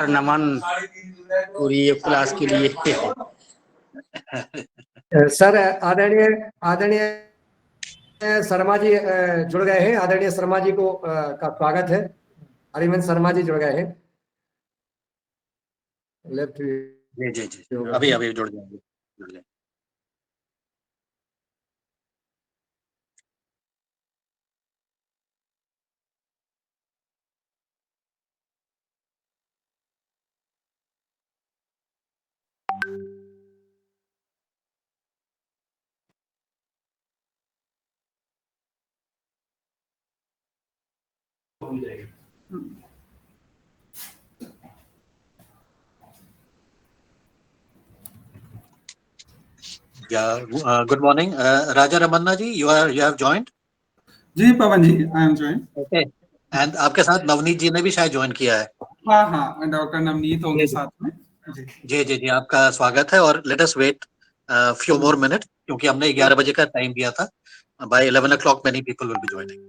नमन पूरी क्लास के लिए। सर आदरणीय आदरणीय शर्मा जी जुड़ गए हैं। आदरणीय शर्मा जी को का स्वागत है। हरिवंश शर्मा जी जुड़ गए हैं। लेफ्ट जी जी जी, अभी अभी जुड़ जाएंगे। Good morning Raja Ramanna ji, you have joined. जी Pavan ji, I am join. Okay, and आपके साथ नवनीत जी ने भी शायद ज्वाइन किया है। हाँ हाँ, डॉक्टर नवनीत होंगे साथ में। जी जी जी जी, आपका स्वागत है। और let us wait few more minute, क्योंकि हमने 11 बजे का टाइम दिया था। By 11 o'clock many people will be joining.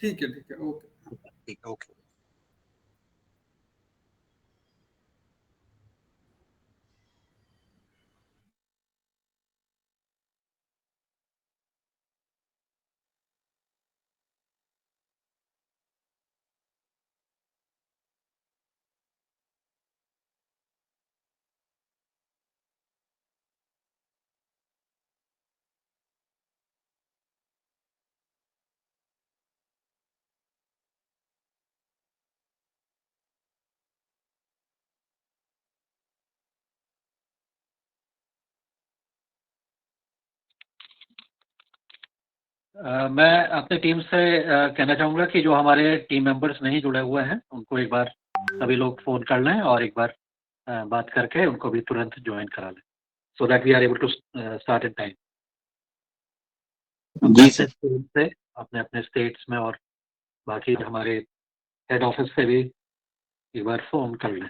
ठीक है ओके। ठीक है, ओके। मैं अपनी टीम से कहना चाहूँगा कि जो हमारे टीम मेंबर्स नहीं जुड़े हुए हैं उनको एक बार सभी लोग फ़ोन कर लें और एक बार बात करके उनको भी तुरंत ज्वाइन करा लें, so that we are able to start in time. जी सर। से अपने अपने स्टेट्स में और बाकी हमारे हेड ऑफिस से भी एक बार फ़ोन कर लें।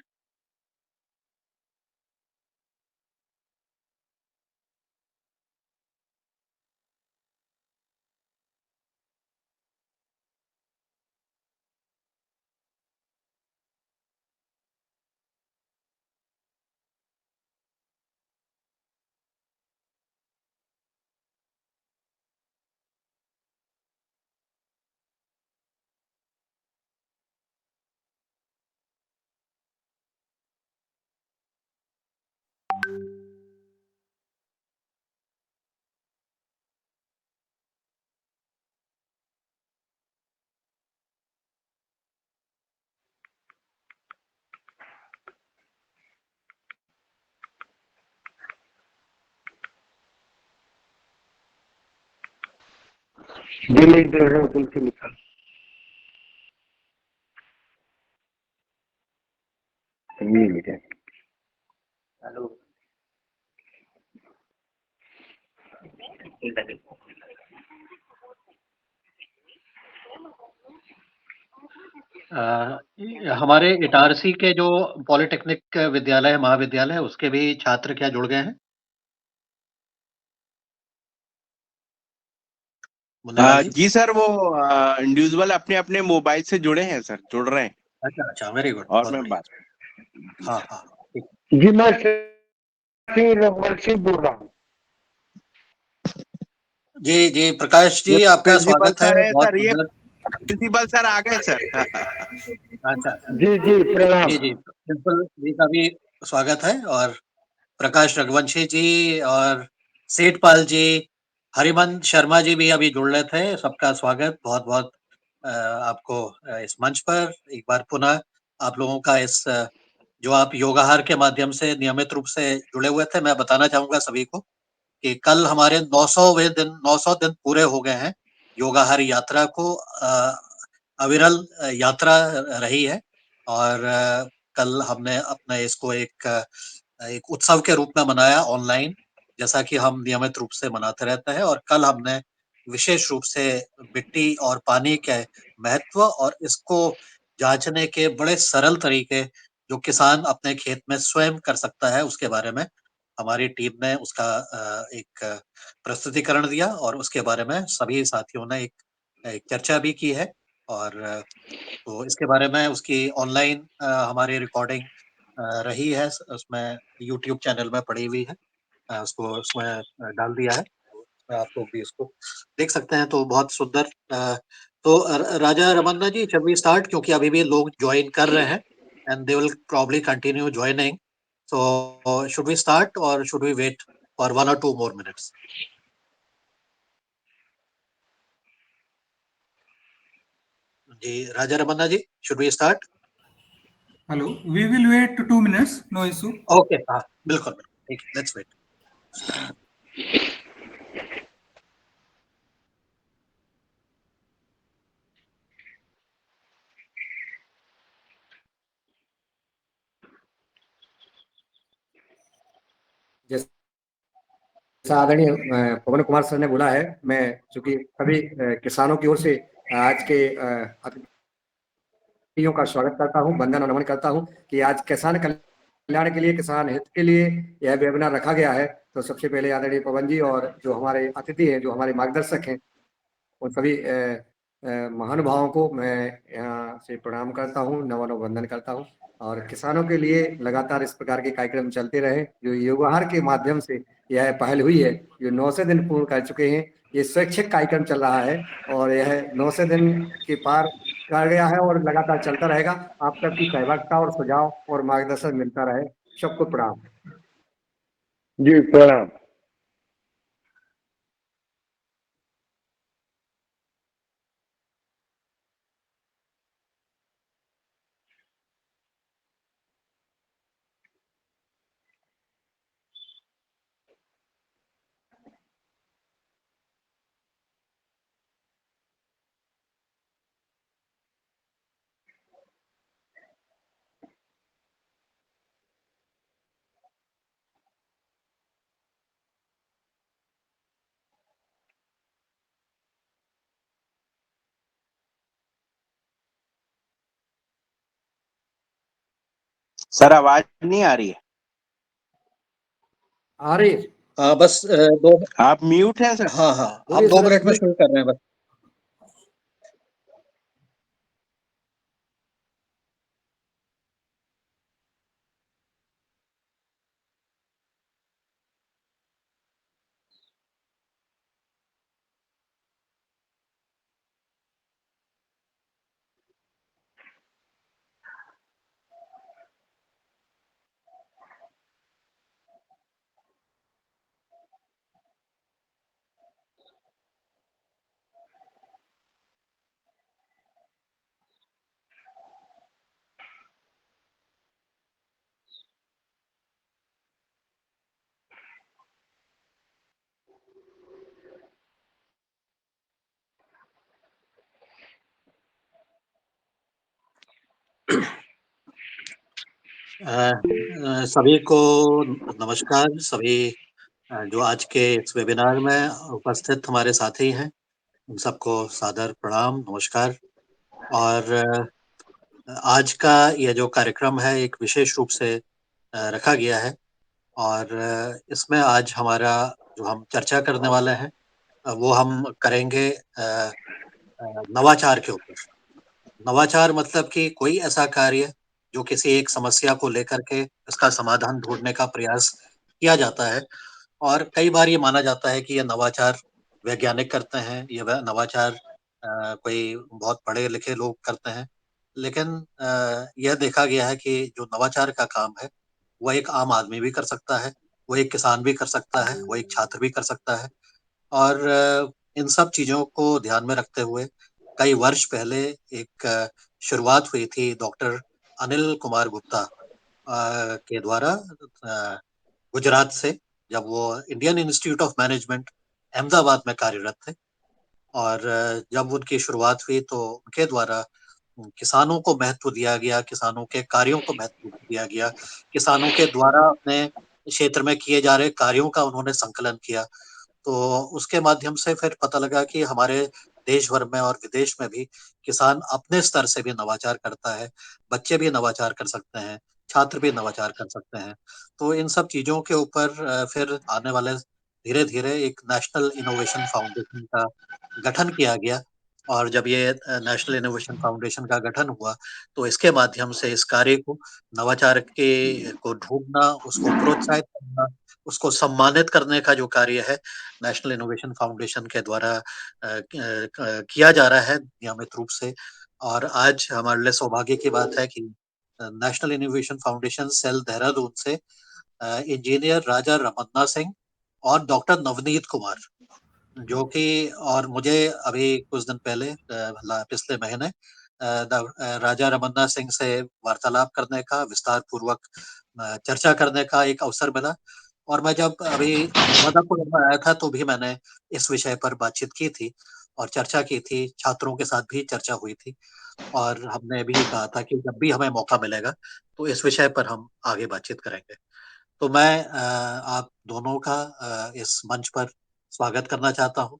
जी लिख दे रहा हूँ, तुलसी लिखा। ये लिखा। हेलो। हमारे इटारसी के जो पॉलिटेक्निक विद्यालय है, महाविद्यालय है, उसके भी छात्र क्या जुड़ गए हैं? मुन्ना जी? जी सर, वो इंडिविजुअल अपने अपने मोबाइल से जुड़े हैं सर, जुड़ रहे हैं। अच्छा अच्छा, वेरी गुड। और मैं बात। हाँ हाँ, जी मैं सिंह बोल रहा हूँ। जी जी, प्रकाश जी आपका स्वागत है। बहुत सर, ये सुंदर। प्रिंसिपल सर आ गए सर। अच्छा, जी जी प्रणाम। जी जी, प्रिंसिपल जी का भी स्वागत है। और प्रकाश रघुवंशी जी और सेठपाल जी, हरिमन शर्मा जी भी अभी जुड़ रहे थे। सबका स्वागत, बहुत बहुत आपको इस मंच पर एक बार पुनः आप लोगों का इस जो आप योगाहार के माध्यम से नियमित रूप से जुड़े हुए थे। मैं बताना चाहूंगा सभी को कि कल हमारे 900 दिन पूरे हो गए हैं योगाहार यात्रा को। अविरल यात्रा रही है। और कल हमने अपने इसको एक उत्सव के रूप में मनाया ऑनलाइन, जैसा कि हम नियमित रूप से मनाते रहते हैं। और कल हमने विशेष रूप से मिट्टी और पानी के महत्व और इसको जांचने के बड़े सरल तरीके जो किसान अपने खेत में स्वयं कर सकता है, उसके बारे में हमारी टीम ने उसका एक प्रस्तुतिकरण दिया। और उसके बारे में सभी साथियों ने एक चर्चा भी की है। और तो इसके बारे में उसकी ऑनलाइन हमारी रिकॉर्डिंग रही है, उसमें यूट्यूब चैनल में पड़ी हुई है, उसको उसमें डाल दिया है, तो आप लोग भी इसको देख सकते हैं। तो बहुत सुंदर। तो Raja Ramanna ji, shall we start, क्योंकि अभी भी लोग ज्वाइन कर रहे हैं and they will probably continue joining. So should we start और should we wait for 1 or 2 more minutes? जी Raja Ramanna ji, should we start? Hello. We will wait 2 minutes. No issue. Okay, हाँ बिल्कुल बिल्कुल, ठीक है, लेट्स वेट। जैसा आदरणीय पवन कुमार सर ने बोला है, मैं चूंकि सभी किसानों की ओर से आज के अतिथियों का स्वागत करता हूं, वंदन और नमन करता हूं कि आज किसान कल्याण के लिए, किसान हित के लिए यह वेबिनार रखा गया है। तो सबसे पहले आदरणीय पवन जी और जो हमारे अतिथि हैं, जो हमारे मार्गदर्शक हैं, उन सभी महानुभावों को मैं यहाँ से प्रणाम करता हूँ, नमन और वंदन करता हूँ। और किसानों के लिए लगातार इस प्रकार के कार्यक्रम चलते रहे। जो योगाहार के माध्यम से यह पहल हुई है, जो 900 दिन पूर्ण कर चुके हैं, ये स्वैच्छिक कार्यक्रम चल रहा है और यह 900 दिन के पार कर गया है और लगातार चलता रहेगा। आप सबकी सहभागिता और सुझाव और मार्गदर्शन मिलता रहे। सबको प्रणाम। जी प्रणाम। सर आवाज नहीं आ रही है। आ रही है? बस दो। आप म्यूट हैं सर। हाँ हाँ, हम बोलिए 2 मिनट में सर। शुरू कर रहे हैं बस। सभी को नमस्कार। सभी जो आज के इस वेबिनार में उपस्थित हमारे साथी हैं, उन सबको सादर प्रणाम, नमस्कार। और आज का यह जो कार्यक्रम है, एक विशेष रूप से रखा गया है और इसमें आज हमारा जो हम चर्चा करने वाले हैं, वो हम करेंगे नवाचार के ऊपर। नवाचार मतलब कि कोई ऐसा कार्य जो किसी एक समस्या को लेकर के इसका समाधान ढूंढने का प्रयास किया जाता है। और कई बार ये माना जाता है कि ये नवाचार वैज्ञानिक करते हैं, ये नवाचार कोई बहुत पढ़े लिखे लोग करते हैं। लेकिन यह देखा गया है कि जो नवाचार का काम है, वो एक आम आदमी भी कर सकता है, वो एक किसान भी कर सकता है, वो एक छात्र भी कर सकता है। और इन सब चीज़ों को ध्यान में रखते हुए कई वर्ष पहले एक शुरुआत हुई थी डॉक्टर अनिल कुमार गुप्ता के द्वारा, गुजरात से, जब वो Indian institute of management Ahmedabad में कार्यरत थे। और जब उनकी शुरुआत हुई तो उनके द्वारा किसानों को महत्व दिया गया, किसानों के कार्यों को महत्व दिया गया, किसानों के द्वारा अपने क्षेत्र में किए जा रहे कार्यों का उन्होंने संकलन किया। तो उसके माध्यम से फिर पता लगा कि हमारे देश भर में और विदेश में भी किसान अपने स्तर से भी नवाचार करता है, बच्चे भी नवाचार कर सकते हैं, छात्र भी नवाचार कर सकते हैं। तो इन सब चीज़ों के ऊपर फिर आने वाले धीरे-धीरे एक नेशनल इनोवेशन फाउंडेशन का गठन किया गया, और जब ये नेशनल इनोवेशन फाउंडेशन का गठन हुआ, तो इसके माध्यम से इस कार्य को, नवाचार के को ढूँढना, उसको प्रोत्साहित करना, उसको सम्मानित करने का जो कार्य है, नेशनल इनोवेशन फाउंडेशन के द्वारा किया जा रहा है नियमित रूप से। और आज हमारे लिए सौभाग्य की बात है कि national innovation foundation cell Dehradun से इंजीनियर राजा रमन्ना सिंह और डॉक्टर नवनीत कुमार, जो कि और मुझे अभी कुछ दिन पहले पिछले महीने राजा रमन्ना सिंह से वार्तालाप करने का, विस्तार पूर्वक चर्चा करने का एक अवसर मिला। और मैं जब अभी नर्मदापुर में आया था, तो भी मैंने इस विषय पर बातचीत की थी और चर्चा की थी, छात्रों के साथ भी चर्चा हुई थी। और हमने भी कहा था कि जब भी हमें मौका मिलेगा, तो इस विषय पर हम आगे बातचीत करेंगे। तो मैं आप दोनों का इस मंच पर स्वागत करना चाहता हूँ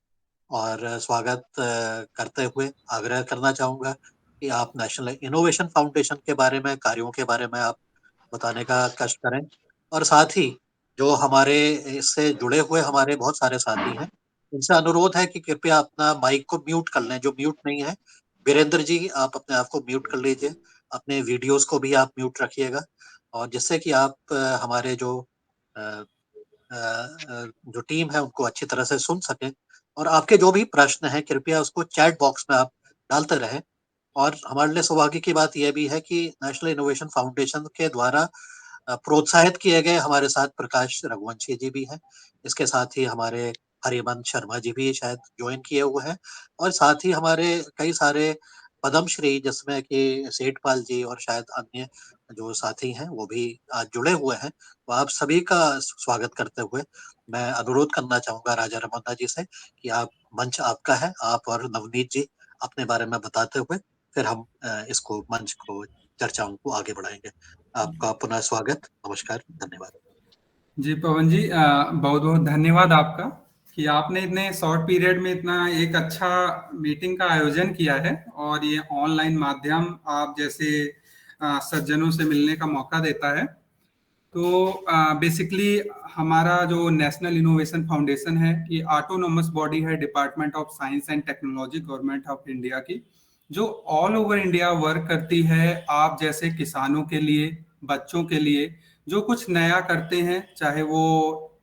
और स्वागत करते हुए आग्रह करना चाहूँगा कि आप नेशनल इनोवेशन फाउंडेशन के बारे में, कार्यों के बारे में आप बताने का कष्ट करें। और साथ ही जो हमारे इससे जुड़े हुए हमारे बहुत सारे साथी हैं, उनसे अनुरोध है कि कृपया अपना माइक को म्यूट कर लें, जो म्यूट नहीं है। वीरेंद्र जी, आप अपने आप को म्यूट कर लीजिए, अपने वीडियोज़ को भी आप म्यूट रखिएगा, और जिससे कि आप हमारे अ जो टीम है उनको अच्छी तरह से सुन सकें। और आपके जो भी प्रश्न हैं, कृपया उसको चैट बॉक्स में आप डालते रहें। और हमारे लिए सौभाग्य की बात ये भी है कि नेशनल इनोवेशन फाउंडेशन के द्वारा प्रोत्साहित किए गए हमारे साथ प्रकाश रघुवंशी जी भी हैं। इसके साथ ही हमारे हरिवंश शर्मा जी भी शायद जॉइन किए हुए हैं, और साथ ही हमारे कई सारे पद्मश्री, जिसमें कि सेठपाल जी और शायद अन्य जो साथी हैं वो भी आज जुड़े हुए हैं। तो आप सभी का स्वागत करते हुए मैं अनुरोध करना चाहूँगा राजा रमन्ना जी से कि आप, मंच आपका है। आप और नवनीत जी अपने बारे में बताते हुए फिर हम इसको, मंच को, चर्चाओं को आगे बढ़ाएँगे। आपका पुनः स्वागत, नमस्कार, धन्यवाद। जी पवन जी, बहुत बहुत धन्यवाद आपका कि आपने इतने शॉर्ट पीरियड में इतना एक अच्छा मीटिंग का आयोजन किया है, और ये ऑनलाइन माध्यम आप जैसे सज्जनों से मिलने का मौका देता है। तो बेसिकली हमारा जो नेशनल इनोवेशन फाउंडेशन है, ये ऑटोनोमस बॉडी है department of science and technology government of India की, जो ऑल ओवर इंडिया वर्क करती है आप जैसे किसानों के लिए, बच्चों के लिए, जो कुछ नया करते हैं, चाहे वो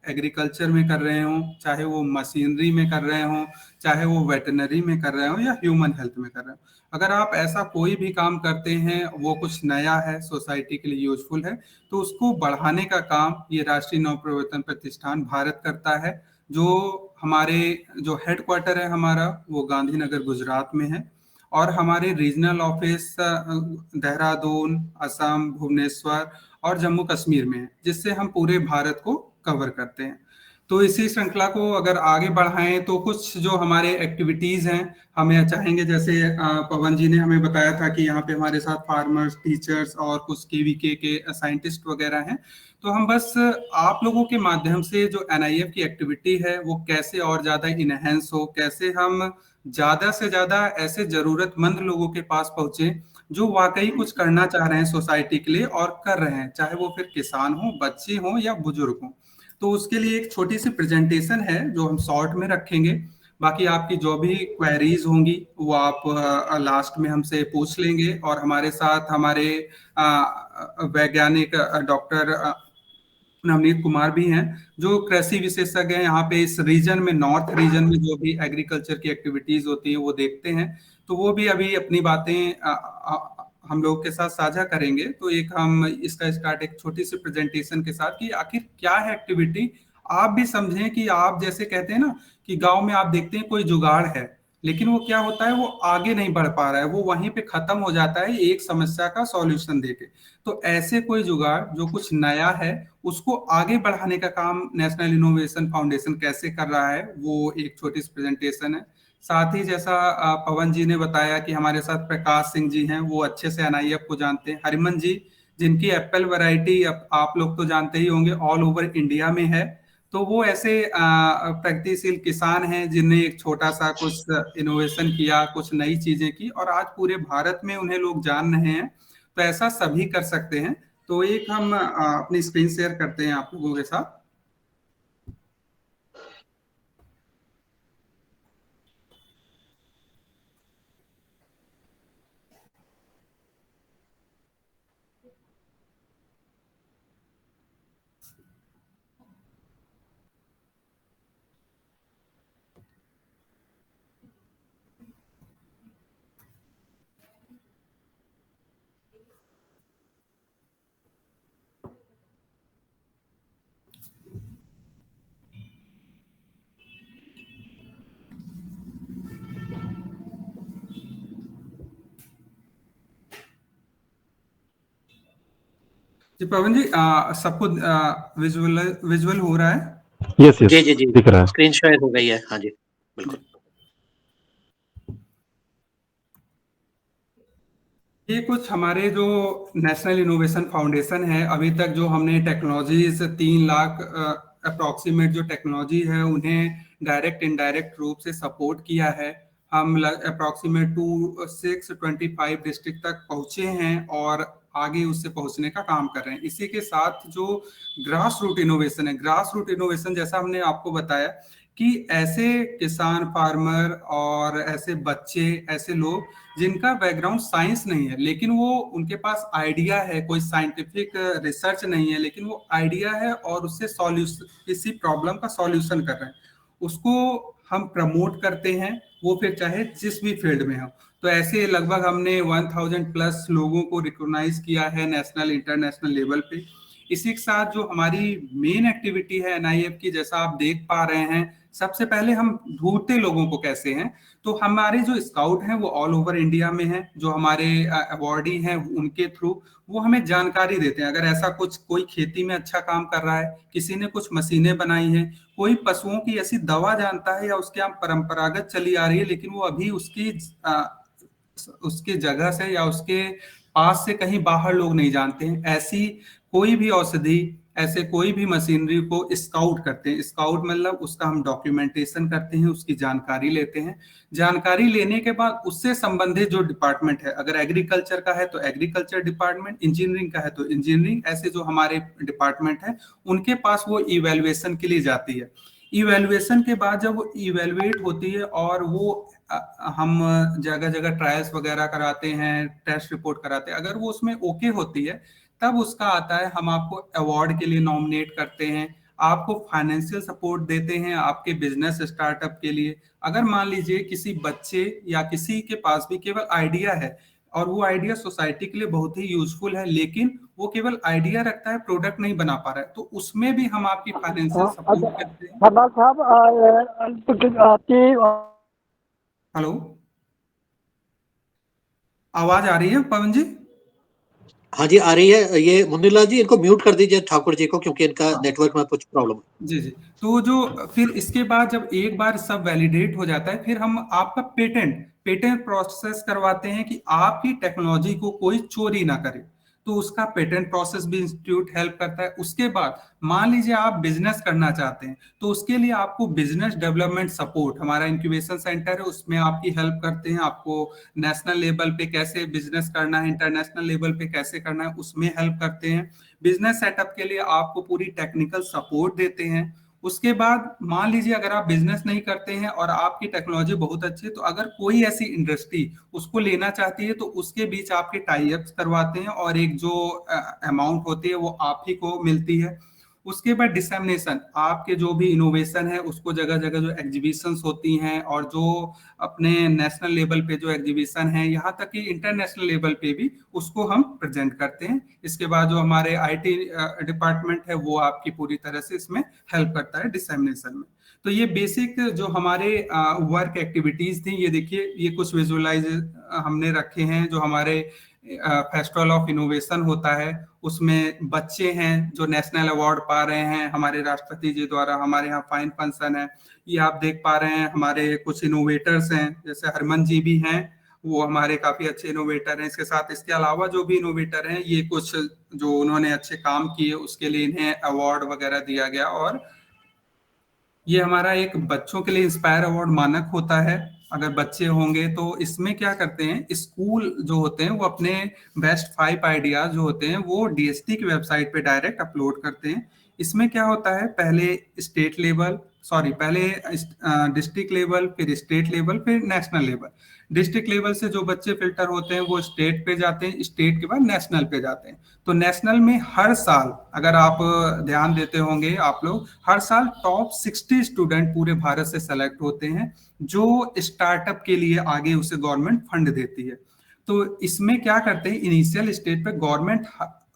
एग्रीकल्चर में कर रहे हों, चाहे वो मशीनरी में कर रहे हों, चाहे वो वेटनरी में कर रहे हों, या ह्यूमन हेल्थ में कर रहे हों। अगर आप ऐसा कोई भी काम करते हैं, वो कुछ नया है, सोसाइटी के लिए यूजफुल है, तो उसको बढ़ाने का काम ये राष्ट्रीय नवप्रवर्तन प्रतिष्ठान भारत करता है। जो हमारे जो हेडक्वार्टर है हमारा, वो गांधीनगर गुजरात में है, और हमारे रीजनल ऑफिस देहरादून, असम, भुवनेश्वर और जम्मू कश्मीर में है, जिससे हम पूरे भारत को कवर करते हैं। तो इसी श्रृंखला को अगर आगे बढ़ाएं, तो कुछ जो हमारे एक्टिविटीज हैं हमें चाहेंगे, जैसे पवन जी ने हमें बताया था कि यहाँ पे हमारे साथ फार्मर्स, टीचर्स और कुछ केवीके के साइंटिस्ट वगैरह हैं। तो हम बस आप लोगों के माध्यम से जो एनआईएफ की एक्टिविटी है वो कैसे और ज्यादा इनहेंस हो, कैसे हम ज्यादा से ज्यादा ऐसे जरूरतमंद लोगों के पास पहुंचे जो वाकई कुछ करना चाह रहे हैं सोसाइटी के लिए और कर रहे हैं, चाहे वो फिर किसान हो, बच्चे हो या बुजुर्ग हो। तो उसके लिए एक छोटी सी प्रेजेंटेशन है जो हम शॉर्ट में रखेंगे। बाकी आपकी जो भी क्वेरीज होंगी वो आप लास्ट में हमसे पूछ लेंगे, और हमारे साथ हमारे वैज्ञानिक डॉक्टर नवनीत कुमार भी हैं, जो कृषि विशेषज्ञ हैं यहाँ पे इस रीजन में, नॉर्थ रीजन में जो भी एग्रीकल्चर की एक्टिविटीज होती हैं वो देखते हैं। तो वो भी अभी अपनी बातें हम लोग के साथ साझा करेंगे। तो एक हम इसका स्टार्ट एक छोटी सी प्रेजेंटेशन के साथ कि आखिर क्या है एक्टिविटी, आप भी समझें कि आप जैसे कहते हैं ना कि गांव में आप देखते हैं कोई जुगाड़ है, लेकिन वो क्या होता है, वो आगे नहीं बढ़ पा रहा है, वो वहीं पे खत्म हो जाता है एक समस्या का सॉल्यूशन देके। तो ऐसे कोई जुगाड़ जो कुछ नया है उसको आगे बढ़ाने का काम नेशनल इनोवेशन फाउंडेशन कैसे कर रहा है, वो एक छोटी सी प्रेजेंटेशन है। साथ ही जैसा पवन जी ने बताया कि हमारे साथ प्रकाश सिंह जी हैं, वो अच्छे से एनआईएफ को जानते हैं। हरिमन जी, जिनकी एप्पल वैरायटी आप लोग तो जानते ही होंगे ऑल ओवर इंडिया में है, तो वो ऐसे प्रगतिशील किसान हैं जिनने एक छोटा सा कुछ इनोवेशन किया, कुछ नई चीजें की, और आज पूरे भारत में उन्हें लोग जान रहे हैं। तो ऐसा सभी कर सकते हैं। तो एक हम अपनी स्क्रीन शेयर करते हैं आप लोगों के साथ। जी पवन जी, सबको विजुअल हो रहा है? यस जी यस जी जी, दिख रहा है। स्क्रीन शेयर हो गई है। हाँ जी, बिल्कुल। ये कुछ हमारे जो नेशनल इनोवेशन फाउंडेशन है, अभी तक जो हमने टेक्नोलॉजीज 3 लाख अप्रोक्सीमेट जो टेक्नोलॉजी है उन्हें डायरेक्ट इनडायरेक्ट रूप से सपोर्ट किया है। हम अप्रोक्सीमेट 2625 डिस्ट्रिक्ट तक पहुंचे हैं और आगे उससे पहुंचने का काम कर रहे हैं। इसी के साथ जो ग्रास रूट इनोवेशन है, ग्रास रूट इनोवेशन जैसा हमने आपको बताया कि ऐसे किसान फार्मर और ऐसे बच्चे, ऐसे लोग जिनका बैकग्राउंड साइंस नहीं है लेकिन वो उनके पास आइडिया है, कोई साइंटिफिक रिसर्च नहीं है लेकिन वो आइडिया है और उससे सॉल्यूशन, किसी प्रॉब्लम का सॉल्यूशन कर रहे हैं, उसको हम प्रमोट करते हैं, वो फिर चाहे जिस भी फील्ड में हो। तो ऐसे लगभग हमने 1000 प्लस लोगों को रिकॉग्नाइज किया है नेशनल इंटरनेशनल लेवल पे। इसी के साथ जो हमारी मेन एक्टिविटी है एनआईएफ की, जैसा आप देख पा रहे हैं, सबसे पहले हम ढूंढते लोगों को कैसे हैं, तो हमारे जो स्काउट हैं वो ऑल ओवर इंडिया में हैं। जो हमारे अवार्डी हैं उनके थ्रू वो हमें जानकारी देते हैं। अगर ऐसा कुछ कोई खेती में अच्छा काम कर रहा है, किसी ने कुछ मशीनें बनाई हैं, कोई पशुओं की ऐसी दवा जानता है या उसके यहाँ परंपरागत चली आ रही है लेकिन वो अभी उसके जगह से या उसके पास से कहीं बाहर लोग नहीं जानते हैं, ऐसी कोई भी औषधि, ऐसे कोई भी मशीनरी को स्काउट करते हैं। स्काउट मतलब उसका हम डॉक्यूमेंटेशन करते हैं, उसकी जानकारी लेते हैं। जानकारी लेने के बाद उससे संबंधित जो डिपार्टमेंट है, अगर एग्रीकल्चर का है तो एग्रीकल्चर डिपार्टमेंट, इंजीनियरिंग का है तो इंजीनियरिंग, ऐसे जो हमारे डिपार्टमेंट है उनके पास वो इवेल्युएशन के लिए जाती है। इवेल्युएशन के बाद जब वो इवेल्युएट होती है और वो हम जगह जगह ट्रायल्स वगैरह कराते हैं, टेस्ट रिपोर्ट कराते हैं, अगर वो उसमें ओके होती है तब उसका आता है, हम आपको अवार्ड के लिए नॉमिनेट करते हैं, आपको फाइनेंशियल सपोर्ट देते हैं आपके बिजनेस स्टार्टअप के लिए। अगर मान लीजिए किसी बच्चे या किसी के पास भी केवल आइडिया है और वो आइडिया सोसाइटी के लिए बहुत ही यूजफुल है लेकिन वो केवल आइडिया रखता है, प्रोडक्ट नहीं बना पा रहा है, तो उसमें भी हम आपकी फाइनेंशियल सपोर्ट करते हैं। सरदार साहब, आपकी हेलो, आवाज आ रही है पवन जी? हाँ जी, आ रही है। ये मुन्नीलाल जी, इनको म्यूट कर दीजिए ठाकुर जी को, क्योंकि इनका नेटवर्क में कुछ प्रॉब्लम है। जी जी। तो जो फिर इसके बाद जब एक बार सब वैलिडेट हो जाता है, फिर हम आपका पेटेंट पेटेंट प्रोसेस करवाते हैं कि आपकी टेक्नोलॉजी को कोई चोरी ना करे। तो उसका पेटेंट प्रोसेस भी इंस्टीट्यूट हेल्प करता है। उसके बाद मान लीजिए आप बिजनेस करना चाहते हैं तो उसके लिए आपको बिजनेस डेवलपमेंट सपोर्ट, हमारा इंक्यूबेशन सेंटर है, उसमें आपकी हेल्प करते हैं। आपको नेशनल लेवल पे कैसे बिजनेस करना है, इंटरनेशनल लेवल पे कैसे करना है, उसमें हेल्प करते हैं। बिजनेस सेटअप के लिए आपको पूरी टेक्निकल सपोर्ट देते हैं। उसके बाद मान लीजिए अगर आप बिजनेस नहीं करते हैं और आपकी टेक्नोलॉजी बहुत अच्छी है, तो अगर कोई ऐसी इंडस्ट्री उसको लेना चाहती है तो उसके बीच आपके टाई अप्स करवाते हैं और एक जो अमाउंट होती है वो आप ही को मिलती है। उसके बाद डिसेमिनेशन, आपके जो भी इनोवेशन है उसको जगह जगह जो एग्जीबिशंस होती हैं और जो अपने नेशनल लेवल पे जो एग्जीबिशन है, यहाँ तक कि इंटरनेशनल लेवल पे भी उसको हम प्रेजेंट करते हैं। इसके बाद जो हमारे आईटी डिपार्टमेंट है वो आपकी पूरी तरह से इसमें हेल्प करता है डिसेमिनेशन में। तो ये बेसिक जो हमारे वर्क एक्टिविटीज थी, ये देखिए ये कुछ विजुअलाइज हमने रखे हैं। जो हमारे फेस्टिवल ऑफ इनोवेशन होता है उसमें बच्चे हैं जो नेशनल अवार्ड पा रहे हैं हमारे राष्ट्रपति जी द्वारा, हमारे यहाँ फाइन फंक्शन है, ये आप देख पा रहे हैं। हमारे कुछ इनोवेटर्स हैं, जैसे हरमन जी भी हैं, वो हमारे काफी अच्छे इनोवेटर हैं। इसके साथ इसके अलावा जो भी इनोवेटर हैं, ये कुछ जो उन्होंने अच्छे काम किए उसके लिए इन्हें अवार्ड वगैरह दिया गया। और ये हमारा एक बच्चों के लिए इंस्पायर अवार्ड मानक होता है। अगर बच्चे होंगे तो इसमें क्या करते हैं, स्कूल जो होते हैं वो अपने बेस्ट 5 आइडियाज जो होते हैं वो डीएसटी की वेबसाइट पे डायरेक्ट अपलोड करते हैं। इसमें क्या होता है, पहले स्टेट लेवल, सॉरी पहले डिस्ट्रिक्ट लेवल, फिर स्टेट लेवल, फिर नेशनल लेवल। डिस्ट्रिक्ट लेवल से जो बच्चे फिल्टर होते हैं वो स्टेट पे जाते हैं, स्टेट के बाद नेशनल पे जाते हैं। तो नेशनल में हर साल, अगर आप ध्यान देते होंगे आप लोग, हर साल टॉप 60 स्टूडेंट पूरे भारत से सेलेक्ट होते हैं जो स्टार्टअप के लिए आगे उसे गवर्नमेंट फंड देती है। तो इसमें क्या करते हैं, इनिशियल स्टेज पे गवर्नमेंट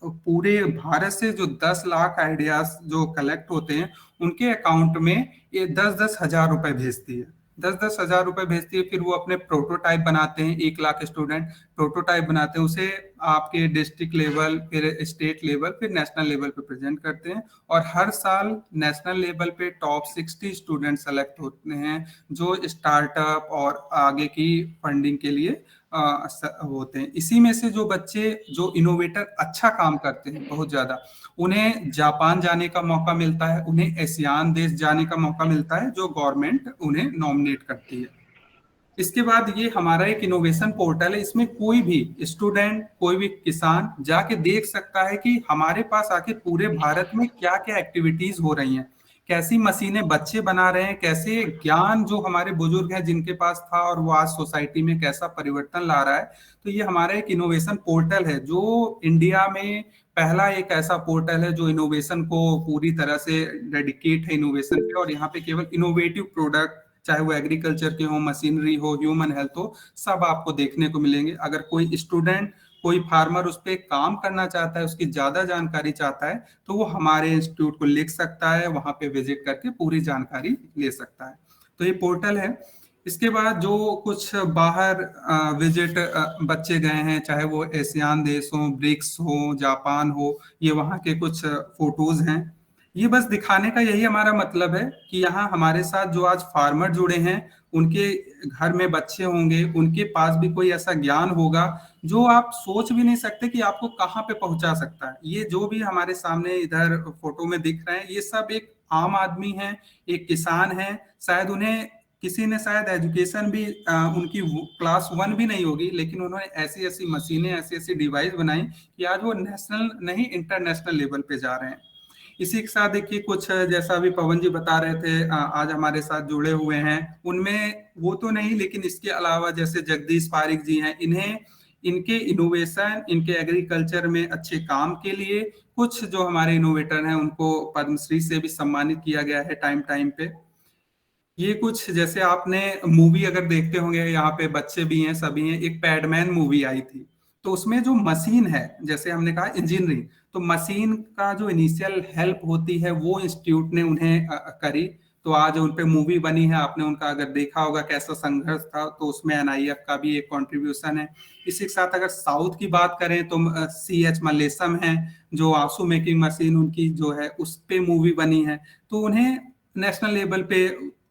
पूरे भारत से जो 10 लाख आइडियाज जो कलेक्ट होते हैं उनके अकाउंट में ये 10-10 हजार रुपए भेजती है। 10-10 हजार रुपए भेजती है। फिर वो अपने प्रोटोटाइप बनाते हैं, 1 लाख स्टूडेंट प्रोटोटाइप बनाते हैं, उसे आपके डिस्ट्रिक्ट लेवल, फिर स्टेट लेवल, फिर नेशनल लेवल पे प्रेजेंट करते हैं। और हर साल नेशनल लेवल पे टॉप 60 स्टूडेंट सेलेक्ट होते हैं जो स्टार्टअप और आगे की फंडिंग के लिए होते हैं। इसी में से जो बच्चे जो इनोवेटर अच्छा काम करते हैं बहुत ज्यादा, उन्हें जापान जाने का मौका मिलता है, उन्हें एशियान देश जाने का मौका मिलता है जो गवर्नमेंट उन्हें नॉमिनेट करती है। इसके बाद ये हमारा एक इनोवेशन पोर्टल है, इसमें कोई भी स्टूडेंट, कोई भी किसान जाके देख सकता है कि हमारे पास आके पूरे भारत में क्या क्या एक्टिविटीज हो रही हैं, कैसी मशीनें बच्चे बना रहे हैं, कैसे ज्ञान जो हमारे बुजुर्ग हैं जिनके पास था और वो आज सोसाइटी में कैसा परिवर्तन ला रहा है। तो ये हमारा एक इनोवेशन पोर्टल है जो इंडिया में पहला एक ऐसा पोर्टल है जो इनोवेशन को पूरी तरह से डेडिकेट है इनोवेशन पे, और यहाँ पे केवल इनोवेटिव प्रोडक्ट, चाहे वो एग्रीकल्चर के हो, मशीनरी हो, ह्यूमन हेल्थ हो, सब आपको देखने को मिलेंगे। अगर कोई स्टूडेंट, कोई फार्मर उस पर काम करना चाहता है, उसकी ज्यादा जानकारी चाहता है, तो वो हमारे इंस्टीट्यूट को लिख सकता है, वहां पे विजिट करके पूरी जानकारी ले सकता है। तो ये पोर्टल है। इसके बाद जो कुछ बाहर विजिट बच्चे गए हैं, चाहे वो एशियान देश हो, ब्रिक्स हो, जापान हो, ये वहाँ के कुछ फोटोज हैं। ये बस दिखाने का यही हमारा मतलब है कि यहाँ हमारे साथ जो आज फार्मर जुड़े हैं, उनके घर में बच्चे होंगे, उनके पास भी कोई ऐसा ज्ञान होगा जो आप सोच भी नहीं सकते कि आपको कहाँ पे पहुंचा सकता है। ये जो भी हमारे सामने इधर फोटो में दिख रहे हैं, ये सब एक आम आदमी है, एक किसान है, शायद उन्हें किसी ने शायद एजुकेशन भी उनकी क्लास 1 भी नहीं होगी, लेकिन उन्होंने ऐसी ऐसी मशीनें, ऐसी ऐसी डिवाइस बनाई कि आज वो नेशनल नहीं इंटरनेशनल लेवल पे जा रहे हैं। इसी के साथ देखिए कुछ जैसा अभी पवन जी बता रहे थे आज हमारे साथ जुड़े हुए हैं, उनमें वो तो नहीं, लेकिन इसके अलावा जैसे जगदीश पारिक जी हैं, इन्हें इनके इनोवेशन, इनके एग्रीकल्चर में अच्छे काम के लिए कुछ जो हमारे इनोवेटर हैं उनको पद्मश्री से भी सम्मानित किया गया है टाइम टाइम पे। ये कुछ जैसे आपने मूवी अगर देखते होंगे, यहाँ पे बच्चे भी हैं, सभी हैं, एक पैडमैन मूवी आई थी, तो उसमें जो मशीन है, जैसे हमने कहा इंजीनियरिंग, तो मशीन का जो इनिशियल हेल्प होती है वो इंस्टीट्यूट ने उन्हें करी, तो आज उन पे मूवी बनी है। आपने उनका अगर देखा होगा कैसा संघर्ष था, तो उसमें एनआईएफ का भी एक कंट्रीब्यूशन है। इसी के साथ अगर साउथ की बात करें तो सीएच मल्लेशम है, जो आंसू मेकिंग मशीन उनकी जो है उस पे मूवी बनी है, तो उन्हें नेशनल लेवल पे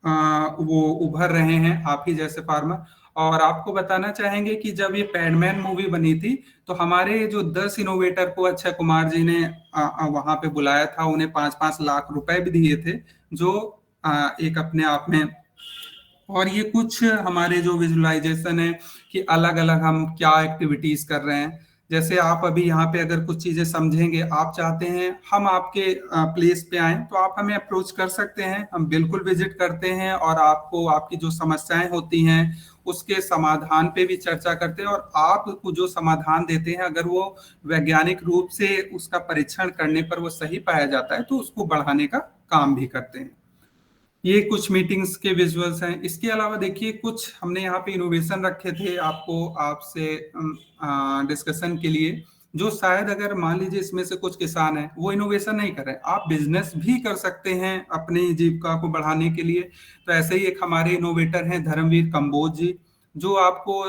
वो उभर रहे हैं आप ही जैसे फार्मर। और आपको बताना चाहेंगे कि जब ये पैडमैन मूवी बनी थी, तो हमारे जो 10 इनोवेटर को अक्षय कुमार जी ने वहां पे बुलाया था, उन्हें 5-5 लाख रुपए भी दिए थे, जो एक अपने आप में। और ये कुछ हमारे जो विजुअलाइजेशन है कि अलग अलग हम क्या एक्टिविटीज कर रहे हैं। जैसे आप अभी यहाँ पे अगर कुछ चीजें समझेंगे, आप चाहते हैं हम आपके प्लेस पे आए, तो आप हमें अप्रोच कर सकते हैं, हम बिल्कुल विजिट करते हैं और आपको आपकी जो समस्याएं होती हैं उसके समाधान पे भी चर्चा करते हैं, और आपको जो समाधान देते हैं अगर वो वैज्ञानिक रूप से उसका परीक्षण करने पर वो सही पाया जाता है, तो उसको बढ़ाने का काम भी करते हैं। ये कुछ मीटिंग्स के विजुअल्स हैं। इसके अलावा देखिए कुछ हमने यहाँ पे इनोवेशन रखे थे आपको आपसे डिस्कशन के लिए, जो शायद अगर मान लीजिए इसमें से कुछ किसान हैं वो इनोवेशन नहीं कर रहे हैं, आप बिजनेस भी कर सकते हैं अपनी जीविका को बढ़ाने के लिए। तो ऐसे ही एक हमारे इनोवेटर हैं धर्मवीर कंबोज जी, जो आपको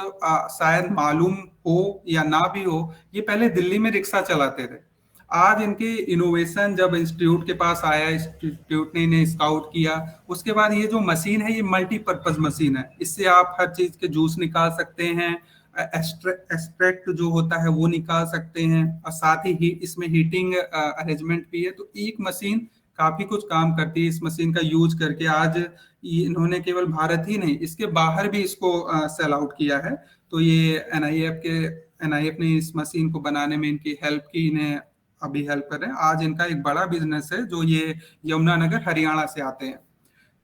शायद मालूम हो या ना भी हो, ये पहले दिल्ली में रिक्शा चलाते थे। आज इनके इनोवेशन जब इंस्टीट्यूट के पास आया, इंस्टीट्यूट ने इन्हें स्काउट किया, उसके बाद ये जो मशीन है ये मल्टीपर्पज मशीन है, इससे आप हर चीज के जूस निकाल सकते हैं, एक्सट्रैक्ट जो होता है वो निकाल सकते हैं, और साथ ही इसमें हीटिंग अरेंजमेंट भी है। तो एक मशीन काफी कुछ काम करती है। इस मशीन का यूज करके आज इन्होंने केवल भारत ही नहीं, इसके बाहर भी इसको सेल आउट किया है। तो ये एनआईएफ ने इस मशीन को बनाने में इनकी हेल्प की, इन्हें अभी हेल्प कर रहे हैं। आज इनका एक बड़ा बिजनेस है जो ये यमुनानगर हरियाणा से आते हैं।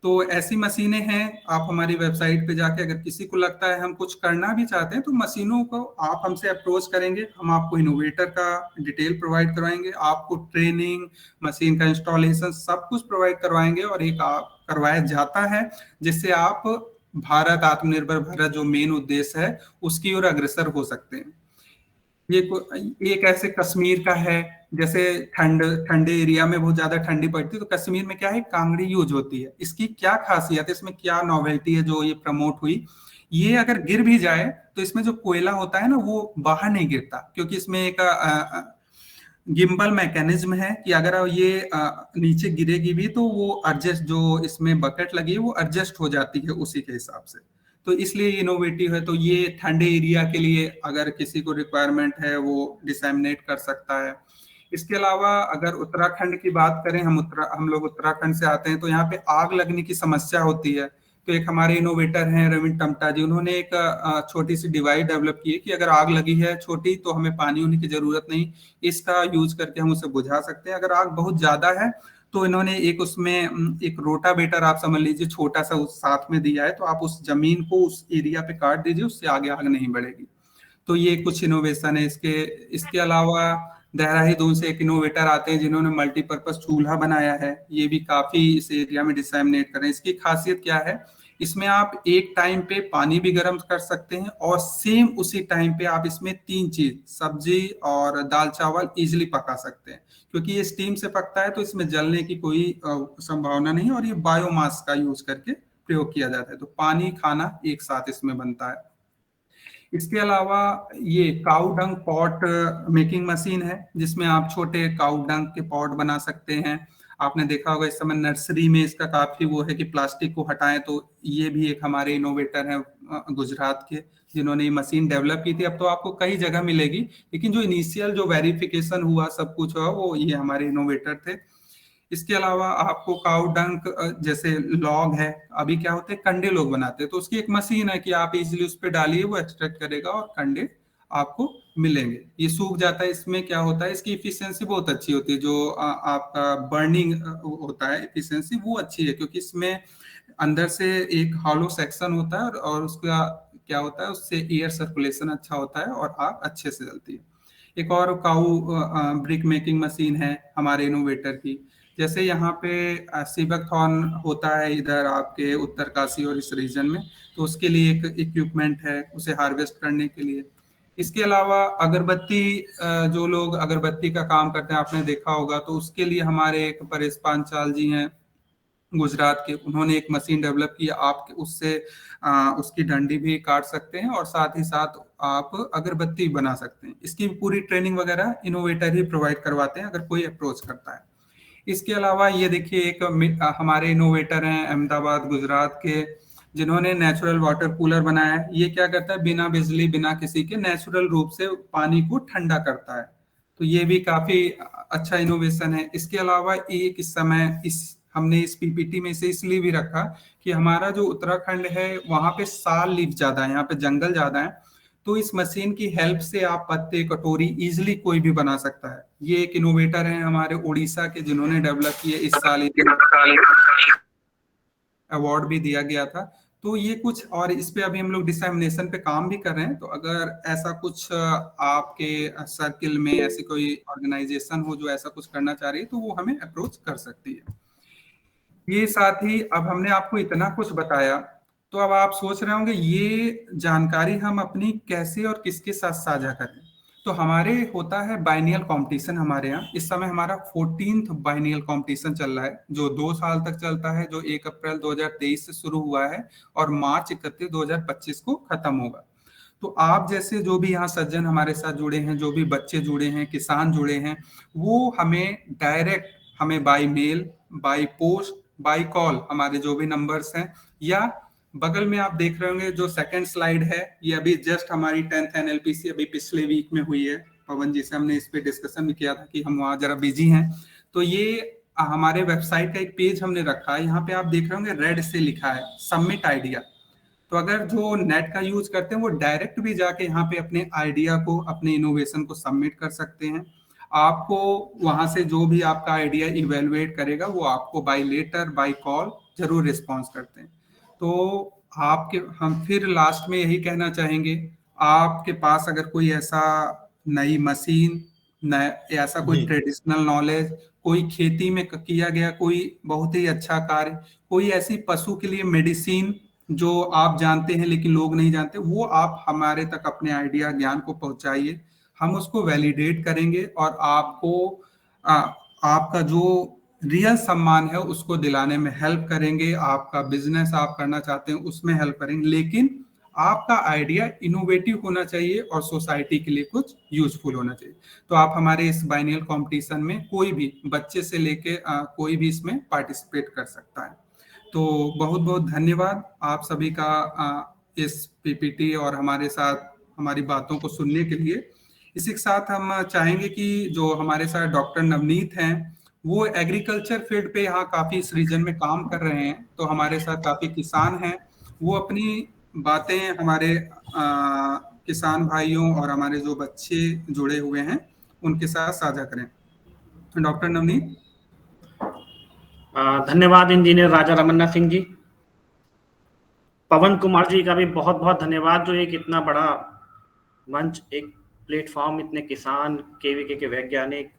तो ऐसी मशीनें हैं, आप हमारी वेबसाइट पे जाके अगर किसी को लगता है हम कुछ करना भी चाहते हैं, तो मशीनों को आप हमसे अप्रोच करेंगे, हम आपको इनोवेटर का डिटेल प्रोवाइड करवाएंगे, आपको ट्रेनिंग, मशीन का इंस्टॉलेशन सब कुछ प्रोवाइड करवाएंगे, और एक आप करवाया जाता है जिससे आप भारत आत्मनिर्भर भारत जो मेन उद्देश्य है उसकी ओर अग्रसर हो सकते हैं। ये एक ऐसे कश्मीर का है, जैसे ठंडे एरिया में बहुत ज्यादा ठंडी पड़ती है, तो कश्मीर में क्या है कांगड़ी यूज होती है। इसकी क्या खासियत है, इसमें क्या नॉवेल्टी है जो ये प्रमोट हुई, ये अगर गिर भी जाए तो इसमें जो कोयला होता है ना वो बाहर नहीं गिरता, क्योंकि इसमें एक गिम्बल मैकेनिज्म है कि अगर ये नीचे गिरेगी भी तो वो एडजस्ट, जो इसमें बकेट लगी है वो एडजस्ट हो जाती है उसी के हिसाब से। तो इसलिए इनोवेटिव है। तो ये ठंडे एरिया के लिए अगर किसी को रिक्वायरमेंट है वो डिसेमिनेट कर सकता है। इसके अलावा अगर उत्तराखंड की बात करें, हम लोग उत्तराखंड से आते हैं, तो यहाँ पे आग लगने की समस्या होती है। तो एक हमारे इनोवेटर हैं रविंद्र टमटा जी, उन्होंने एक छोटी सी डिवाइस डेवलप की है कि अगर आग लगी है छोटी तो हमें पानी होने की जरूरत नहीं, इसका यूज करके हम उसे बुझा सकते हैं। अगर आग बहुत ज्यादा है तो इन्होंने एक उसमें एक रोटावेटर आप समझ लीजिए छोटा सा उस साथ में दिया है, तो आप उस जमीन को उस एरिया पे काट दीजिए, उससे आगे आग नहीं बढ़ेगी। तो ये कुछ इनोवेशन है। इसके अलावा देहरादून से एक इनोवेटर आते हैं जिन्होंने मल्टीपर्पज चूल्हा बनाया है, ये भी काफी इस एरिया में डिसेमिनेट कर रहे हैं। इसकी खासियत क्या है, इसमें आप एक टाइम पे पानी भी गर्म कर सकते हैं और सेम उसी टाइम पे आप इसमें 3 चीज सब्जी और दाल चावल इजिली पका सकते हैं, क्योंकि ये स्टीम से पकता है तो इसमें जलने की कोई संभावना नहीं है और ये बायोमास का यूज करके प्रयोग किया जाता है। तो पानी खाना एक साथ इसमें बनता है। इसके अलावा ये cow dung pot making machine है, जिसमें आप छोटे काउ डंग के पॉट बना सकते हैं। आपने देखा होगा इस समय नर्सरी में इसका काफी वो है कि प्लास्टिक को हटाएं, तो ये भी एक हमारे इनोवेटर हैं गुजरात के, जिन्होंने ये मशीन डेवलप की थी। अब तो आपको कई जगह मिलेगी, लेकिन जो इनिशियल जो वेरिफिकेशन हुआ सब कुछ हुआ वो ये हमारे इनोवेटर थे। इसके अलावा आपको काउ डंक जैसे लॉग है, अभी क्या होते हैं कंडे लोग बनाते हैं, तो उसकी एक मशीन है कि आप इजीली उस पर डालिए वो एक्सट्रैक्ट करेगा और कंडे आपको मिलेंगे। ये सूख जाता है। इसमें क्या होता है, इसकी इफिशियंसी बहुत अच्छी होती है, जो आपका बर्निंग होता है इफिशियंसी वो अच्छी है, क्योंकि इसमें अंदर से एक हॉलो सेक्शन होता है और उसका क्या होता है उससे एयर सर्कुलेशन अच्छा होता है और आग अच्छे से जलती है। एक और काऊ ब्रिक मेकिंग मशीन है हमारे इनोवेटर की। जैसे यहाँ पे सीबकथॉन होता है इधर आपके उत्तरकाशी और इस रीजन में, तो उसके लिए एक इक्विपमेंट है उसे हार्वेस्ट करने के लिए। इसके अलावा अगरबत्ती, जो लोग अगरबत्ती का काम करते हैं आपने देखा होगा, तो उसके लिए हमारे एक परेश पांचाल जी हैं गुजरात के, उन्होंने एक मशीन डेवलप की। आप उससे उसकी डंडी भी काट सकते हैं और साथ ही साथ आप अगरबत्ती बना सकते हैं। इसकी पूरी ट्रेनिंग वगैरह इनोवेटर ही प्रोवाइड करवाते हैं अगर कोई अप्रोच करता है। इसके अलावा ये देखिए एक हमारे इनोवेटर हैं अहमदाबाद गुजरात के, जिन्होंने नेचुरल वाटर कूलर बनाया है। ये क्या करता है, बिना बिजली बिना किसी के नेचुरल रूप से पानी को ठंडा करता है। तो ये भी काफी अच्छा इनोवेशन है। इसके अलावा एक इस समय हमने इस पीपीटी में से इसलिए भी रखा कि हमारा जो उत्तराखंड है वहां पे साल लीफ ज्यादा है, यहाँ पे जंगल ज्यादा है, तो इस मशीन की हेल्प से आप पत्ते कटोरी इजिली कोई भी बना सकता है। ये एक इनोवेटर हैं हमारे उड़ीसा के, जिन्होंने डेवलप किया, इस साल अवार्ड भी दिया गया था। तो ये कुछ, और इस पे अभी हम लोग डिसेमिनेशन पे काम भी कर रहे हैं। तो अगर ऐसा कुछ आपके सर्किल में ऐसी कोई ऑर्गेनाइजेशन हो जो ऐसा कुछ करना चाह रही है तो वो हमें अप्रोच कर सकती है। ये साथ ही अब हमने आपको इतना कुछ बताया, तो अब आप सोच रहे होंगे ये जानकारी हम अपनी कैसे और किसके साथ साझा करें। तो हमारे होता है बाइनियल कंपटीशन हमारे यहाँ। इस समय हमारा 14th बाइनियल कंपटीशन चल रहा है, जो 2 साल तक चलता है, जो 1 अप्रैल 2023 से शुरू हुआ है और मार्च 31 2025 को खत्म होगा। तो आप जैसे जो भी यहाँ सज्जन हमारे साथ जुड़े हैं, जो भी बच्चे जुड़े हैं, किसान जुड़े हैं, वो हमें डायरेक्ट हमें by mail, by post, by call, हमारे जो भी नंबर्स हैं, या बगल में आप देख रहे होंगे जो सेकंड स्लाइड है, ये अभी जस्ट हमारी 10th एनएलपीसी अभी पिछले वीक में हुई है। पवन जी से हमने इस पे डिस्कशन भी किया था कि हम वहाँ जरा बिजी हैं। तो ये हमारे वेबसाइट का एक पेज हमने रखा है, यहाँ पे आप देख रहे होंगे रेड से लिखा है सबमिट आइडिया। तो अगर जो नेट का यूज करते हैं वो डायरेक्ट भी जाके यहाँ पे अपने आइडिया को, अपने इनोवेशन को सबमिट कर सकते हैं। आपको वहां से जो भी आपका आइडिया इवेलुएट करेगा वो आपको बाय लेटर, बाय कॉल जरूर रिस्पॉन्स करते हैं। तो हम फिर लास्ट में यही कहना चाहेंगे, आपके पास अगर कोई ऐसा नई मशीन, ऐसा कोई ट्रेडिशनल नॉलेज, कोई खेती में किया गया कोई बहुत ही अच्छा कार्य, कोई ऐसी पशु के लिए मेडिसिन जो आप जानते हैं लेकिन लोग नहीं जानते, वो आप हमारे तक अपने आइडिया ज्ञान को पहुंचाइए। हम उसको वैलिडेट करेंगे और आपका जो रियल सम्मान है उसको दिलाने में हेल्प करेंगे। आपका बिजनेस आप करना चाहते हैं उसमें हेल्प करेंगे, लेकिन आपका आइडिया इनोवेटिव होना चाहिए और सोसाइटी के लिए कुछ यूजफुल होना चाहिए। तो आप हमारे इस बाइनल कंपटीशन में कोई भी बच्चे से लेके कोई भी इसमें पार्टिसिपेट कर सकता है। तो बहुत बहुत धन्यवाद आप सभी का इस पीपीटी और हमारे साथ हमारी बातों को सुनने के लिए। इसी के साथ हम चाहेंगे कि जो हमारे साथ डॉक्टर नवनीत हैं, वो एग्रीकल्चर फील्ड पे यहाँ काफी इस रीजन में काम कर रहे हैं, तो हमारे साथ काफी किसान हैं, वो अपनी बातें हमारे किसान भाइयों और हमारे जो बच्चे जुड़े हुए हैं उनके साथ साझा करें। डॉक्टर नवनीत। धन्यवाद इंजीनियर राजा रमन्ना सिंह जी। पवन कुमार जी का भी बहुत बहुत धन्यवाद, जो एक इतना बड़ा मंच, एक प्लेटफॉर्म, इतने किसान, केवीके के वैज्ञानिक,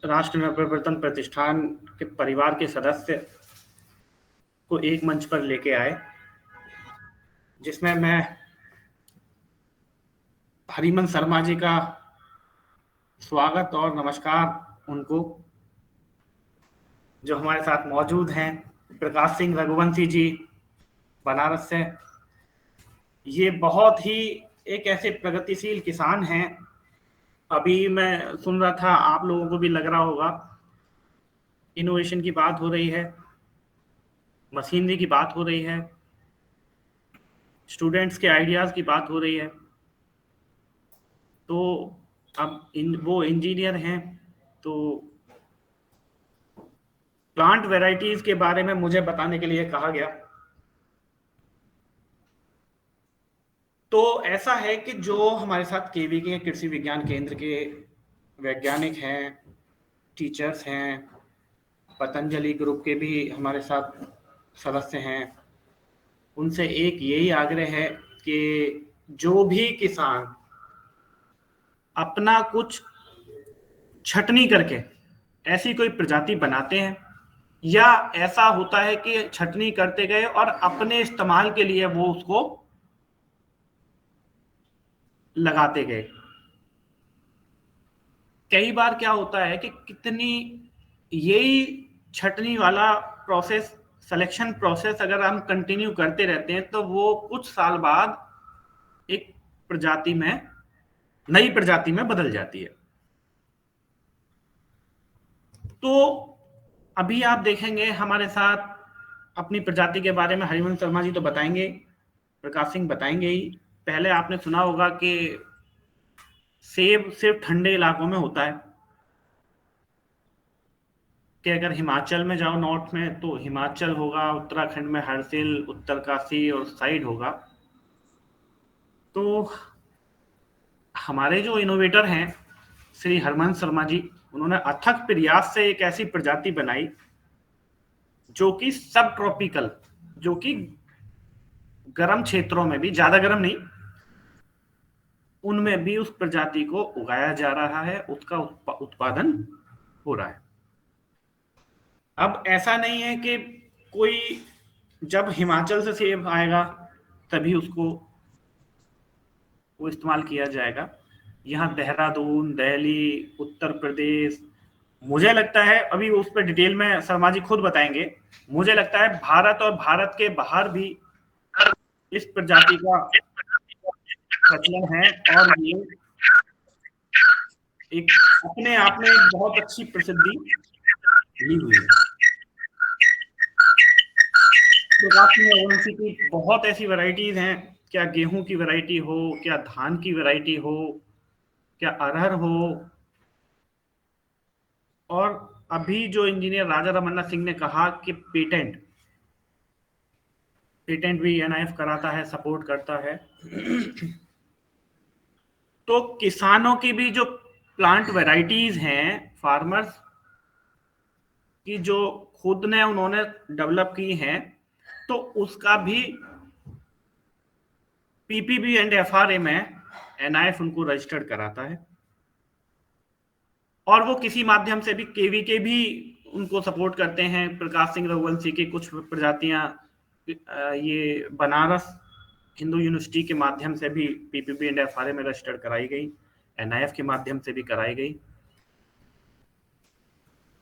राष्ट्र नवप्रवर्तन प्रतिष्ठान के परिवार के सदस्य को एक मंच पर लेके आए, जिसमें मैं हरिमन शर्मा जी का स्वागत और नमस्कार उनको, जो हमारे साथ मौजूद हैं, प्रकाश सिंह रघुवंशी जी बनारस से। ये बहुत ही एक ऐसे प्रगतिशील किसान हैं। अभी मैं सुन रहा था, आप लोगों को भी लग रहा होगा, इनोवेशन की बात हो रही है, मशीनरी की बात हो रही है, स्टूडेंट्स के आइडियाज की बात हो रही है। तो अब वो इंजीनियर हैं, तो प्लांट वैरायटीज के बारे में मुझे बताने के लिए कहा गया। तो ऐसा है कि जो हमारे साथ केवीके कृषि विज्ञान केंद्र के वैज्ञानिक हैं, टीचर्स हैं, पतंजलि ग्रुप के भी हमारे साथ सदस्य हैं, उनसे एक यही आग्रह है कि जो भी किसान अपना कुछ छटनी करके ऐसी कोई प्रजाति बनाते हैं, या ऐसा होता है कि छटनी करते गए और अपने इस्तेमाल के लिए वो उसको लगाते गए। कई बार क्या होता है कि कितनी यही छटनी वाला प्रोसेस, सिलेक्शन प्रोसेस अगर हम कंटिन्यू करते रहते हैं, तो वो कुछ साल बाद एक प्रजाति में, नई प्रजाति में बदल जाती है। तो अभी आप देखेंगे हमारे साथ अपनी प्रजाति के बारे में हरिवंश शर्मा जी तो बताएंगे, प्रकाश सिंह बताएंगे ही। पहले आपने सुना होगा कि सेब सिर्फ ठंडे इलाकों में होता है, कि अगर हिमाचल में जाओ नॉर्थ में, तो हिमाचल होगा, उत्तराखंड में हरसिल, उत्तरकाशी और साइड होगा। तो हमारे जो इनोवेटर हैं श्री हरमन शर्मा जी, उन्होंने अथक प्रयास से एक ऐसी प्रजाति बनाई जो कि सब ट्रॉपिकल, जो कि गर्म क्षेत्रों में भी, ज्यादा गर्म नहीं, उनमें भी उस प्रजाति को उगाया जा रहा है, उसका उत्पादन हो रहा है। अब ऐसा नहीं है कि कोई जब हिमाचल से सेब आएगा तभी उसको वो इस्तेमाल किया जाएगा। यहाँ देहरादून, दिल्ली, उत्तर प्रदेश, मुझे लगता है, अभी उस पर डिटेल में शर्मा जी खुद बताएंगे, मुझे लगता है भारत और भारत के बाहर भी इस प्रजाति का प्रचलन है, और ये एक अपने आप में एक बहुत अच्छी प्रसिद्धि ली हुई है। की बहुत ऐसी वैरायटीज हैं, क्या गेहूं की वैरायटी हो, क्या धान की वैरायटी हो, क्या अरहर हो। और अभी जो इंजीनियर राजा रमन्ना सिंह ने कहा कि पेटेंट भी एनआईएफ कराता है, सपोर्ट करता है। तो किसानों की भी जो प्लांट वैरायटीज हैं, फार्मर्स की जो खुद ने उन्होंने डेवलप की हैं, तो उसका भी पीपीबी एंड एफआरए में एनआईएफ उनको रजिस्टर्ड कराता है, और वो किसी माध्यम से भी केवीके भी उनको सपोर्ट करते हैं। प्रकाश सिंह रघुवंशी की कुछ प्रजातियां ये बनारस हिंदू यूनिवर्सिटी के माध्यम से भी पीपीबी एंड एफआरए में रजिस्टर्ड कराई गई, एनआईएफ के माध्यम से भी कराई गई।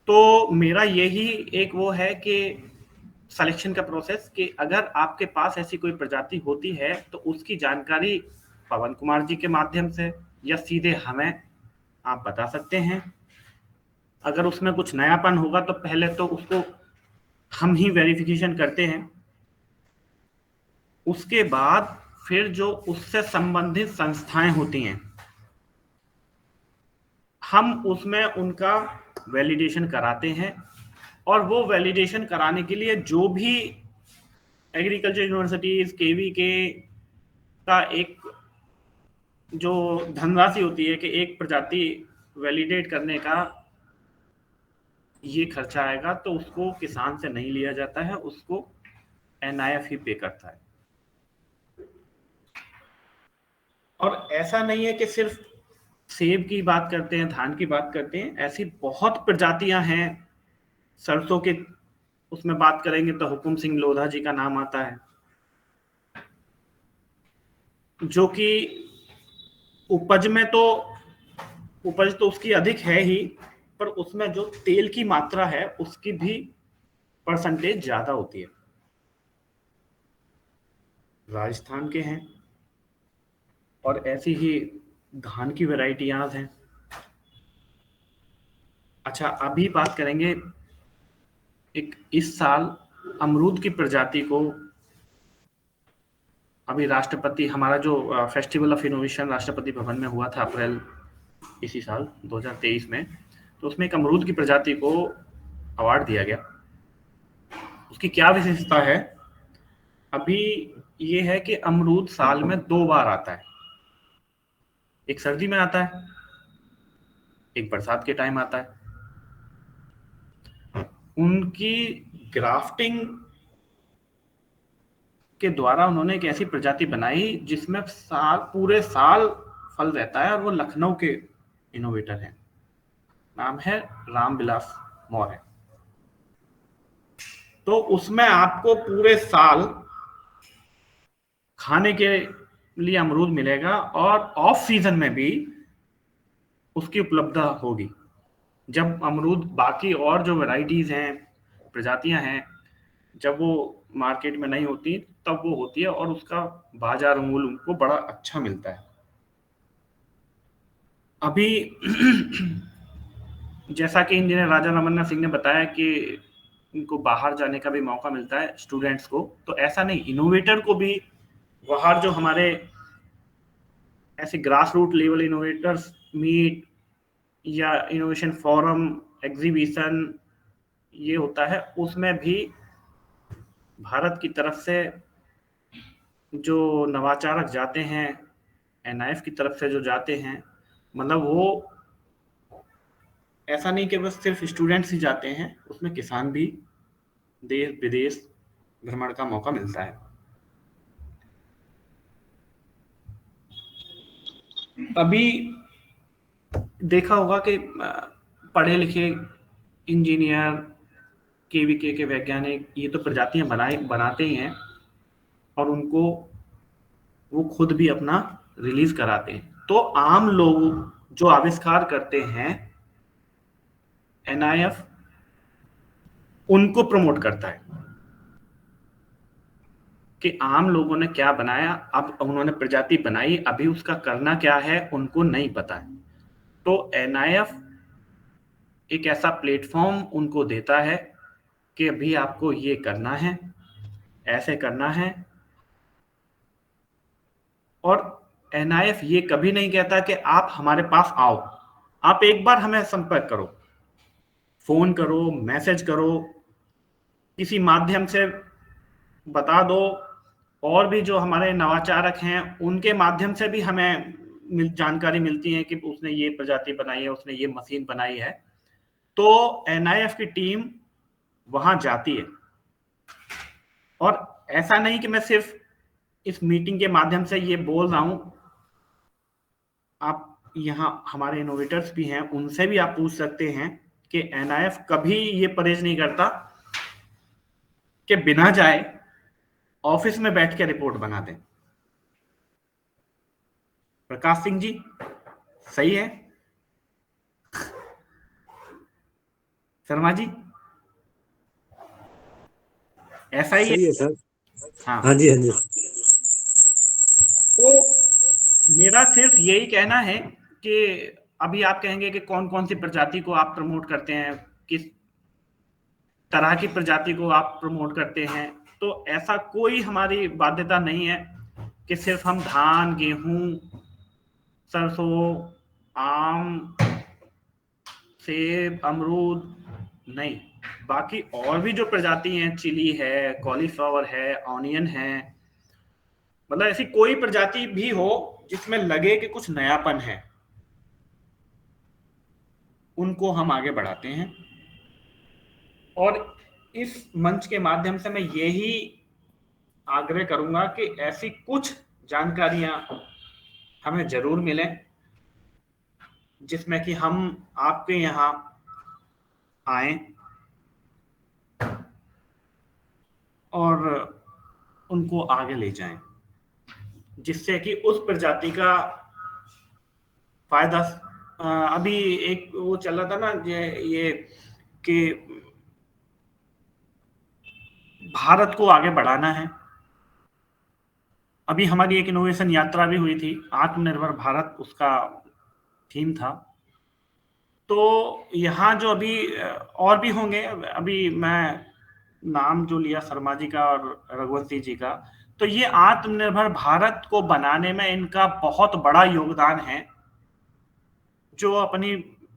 तो मेरा यही एक वो है कि सिलेक्शन का प्रोसेस कि अगर आपके पास ऐसी कोई प्रजाति होती है तो उसकी जानकारी पवन कुमार जी के माध्यम से या सीधे हमें आप बता सकते हैं। अगर उसमें कुछ नयापन होगा तो पहले तो उसको हम ही वेरिफिकेशन करते हैं, उसके बाद फिर जो उससे संबंधित संस्थाएं होती हैं हम उसमें उनका वैलिडेशन कराते हैं, और वो वैलिडेशन कराने के लिए जो भी एग्रीकल्चर यूनिवर्सिटीज केवीके का एक जो धनराशि होती है कि एक प्रजाति वैलिडेट करने का ये खर्चा आएगा, तो उसको किसान से नहीं लिया जाता है, उसको NIF ही पे करता है। और ऐसा नहीं है कि सिर्फ सेब की बात करते हैं, धान की बात करते हैं, ऐसी बहुत प्रजातियां हैं। सरसों के उसमें बात करेंगे तो हुकुम सिंह लोधा जी का नाम आता है, जो कि उपज तो उसकी अधिक है ही, पर उसमें जो तेल की मात्रा है उसकी भी परसेंटेज ज्यादा होती है। राजस्थान के हैं, और ऐसी ही धान की वैरायटियां हैं। अच्छा, अभी बात करेंगे एक इस साल अमरूद की प्रजाति को अभी राष्ट्रपति, हमारा जो festival of innovation Rashtrapati Bhavan में हुआ था अप्रैल इसी साल 2023 में, तो उसमें एक अमरूद की प्रजाति को अवार्ड दिया गया। उसकी क्या विशेषता है? अभी ये है कि अमरूद साल में 2 बार आता है, एक सर्दी में आता है, एक बरसात के टाइम आता है। उनकी ग्राफ्टिंग के द्वारा उन्होंने एक ऐसी प्रजाति बनाई जिसमें पूरे साल फल रहता है, और वो लखनऊ के इनोवेटर हैं, नाम है रामविलास मौर्य। तो उसमें आपको पूरे साल खाने के लिए अमरूद मिलेगा, और ऑफ सीजन में भी उसकी उपलब्धता होगी। जब अमरूद बाकी और जो वैरायटीज हैं, प्रजातियां हैं, जब वो मार्केट में नहीं होती तब वो होती है, और उसका बाजार मूल्य उनको बड़ा अच्छा मिलता है। अभी जैसा कि इंजीनियर राजा रमन्ना सिंह ने बताया कि इनको बाहर जाने का भी मौका मिलता है स्टूडेंट्स को, तो ऐसा नहीं, इनोवेटर को भी बाहर जो हमारे ऐसे grass root level innovators meet या इनोवेशन फोरम एग्जीबिशन ये होता है, उसमें भी भारत की तरफ से जो नवाचारक जाते हैं, NIF की तरफ से जो जाते हैं, मतलब वो ऐसा नहीं कि बस सिर्फ स्टूडेंट्स ही जाते हैं, उसमें किसान भी देश विदेश भ्रमण का मौका मिलता है। अभी देखा होगा कि पढ़े लिखे इंजीनियर केवीके के वैज्ञानिक ये तो प्रजातियां बनाते ही हैं, और उनको वो खुद भी अपना रिलीज कराते हैं। तो आम लोग जो आविष्कार करते हैं NIF उनको प्रमोट करता है कि आम लोगों ने क्या बनाया, अब उन्होंने प्रजाति बनाई, अभी उसका करना क्या है उनको नहीं पता है। तो NIF एक ऐसा प्लेटफॉर्म उनको देता है कि अभी आपको ये करना है, ऐसे करना है। और NIF ये कभी नहीं कहता कि आप हमारे पास आओ, आप एक बार हमें संपर्क करो, फोन करो, मैसेज करो, किसी माध्यम से बता दो, और भी जो हमारे नवाचारक हैं उनके माध्यम से भी हमें जानकारी मिलती है कि उसने ये प्रजाति बनाई है, उसने ये मशीन बनाई है। तो NIF की टीम वहां जाती है, और ऐसा नहीं कि मैं सिर्फ इस मीटिंग के माध्यम से ये बोल रहा हूं, आप यहाँ हमारे इनोवेटर्स भी हैं, उनसे भी आप पूछ सकते हैं कि NIF कभी ये परहेज नहीं करता कि बिना जाए ऑफिस में बैठ के रिपोर्ट बना दें। प्रकाश सिंह जी सही है? शर्मा जी ऐसा ही है? सही है सर। हाँ। हाँ जी, हाँ जी। तो मेरा सिर्फ यही कहना है कि अभी आप कहेंगे कि कौन कौन सी प्रजाति को आप प्रमोट करते हैं, किस तरह की प्रजाति को आप प्रमोट करते हैं। तो ऐसा कोई हमारी बाध्यता नहीं है कि सिर्फ हम धान, गेहूं, सरसों, आम, सेब, अमरूद नहीं, बाकी और भी जो प्रजाति हैं, चिली है, कॉलीफ्लावर है, ऑनियन है, मतलब ऐसी कोई प्रजाति भी हो जिसमें लगे कि कुछ नयापन है, उनको हम आगे बढ़ाते हैं। और इस मंच के माध्यम से मैं यही आग्रह करूंगा कि ऐसी कुछ जानकारियां हमें जरूर मिलें जिसमें कि हम आपके यहाँ आए और उनको आगे ले जाएं, जिससे कि उस प्रजाति का फायदा अभी एक वो चल रहा था ना, ये कि भारत को आगे बढ़ाना है। अभी हमारी एक इनोवेशन यात्रा भी हुई थी, आत्मनिर्भर भारत उसका थीम था। तो यहाँ जो अभी और भी होंगे, अभी मैं नाम जो लिया शर्मा जी का और रघुवंशी जी का, तो ये आत्मनिर्भर भारत को बनाने में इनका बहुत बड़ा योगदान है, जो अपनी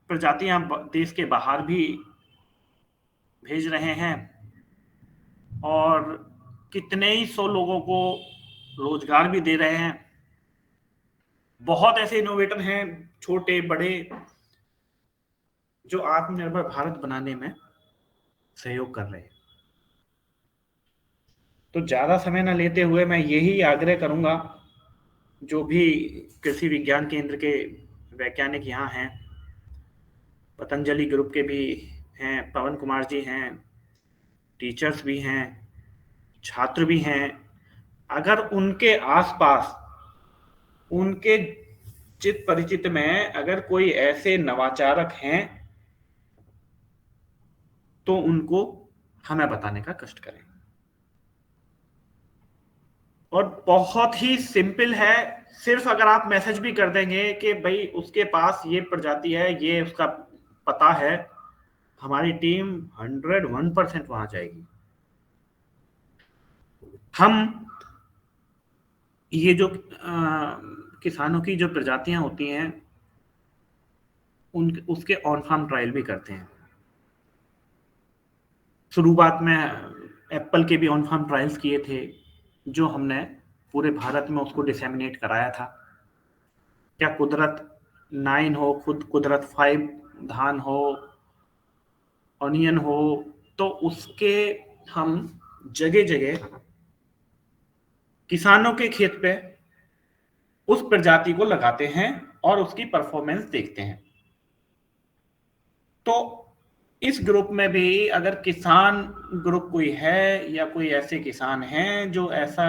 प्रजातियां देश के बाहर भी भेज रहे हैं और कितने ही 100 लोगों को रोजगार भी दे रहे हैं। बहुत ऐसे इनोवेटर हैं, छोटे बड़े, जो आत्मनिर्भर भारत बनाने में सहयोग कर रहे हैं। तो ज्यादा समय न लेते हुए मैं यही आग्रह करूंगा, जो भी कृषि विज्ञान केंद्र के वैज्ञानिक यहाँ हैं, पतंजलि ग्रुप के भी हैं, पवन कुमार जी हैं, टीचर्स भी हैं, छात्र भी हैं, अगर उनके आसपास, उनके चित परिचित में अगर कोई ऐसे नवाचारक हैं तो उनको हमें बताने का कष्ट करें। और बहुत ही सिंपल है, सिर्फ अगर आप मैसेज भी कर देंगे कि भाई उसके पास ये प्रजाति है, ये उसका पता है, हमारी टीम 101% वहां जाएगी। हम ये जो किसानों की जो प्रजातियां होती हैं उसके ऑन फार्म ट्रायल भी करते हैं। शुरुआत में एप्पल के भी ऑन फार्म ट्रायल्स किए थे, जो हमने पूरे भारत में उसको डिसेमिनेट कराया था। क्या कुदरत 9 हो, खुद कुदरत 5 धान हो, ऑनियन हो, तो उसके हम जगह जगह किसानों के खेत पे उस प्रजाति को लगाते हैं और उसकी परफॉर्मेंस देखते हैं। तो इस ग्रुप में भी अगर किसान ग्रुप कोई है या कोई ऐसे किसान हैं जो ऐसा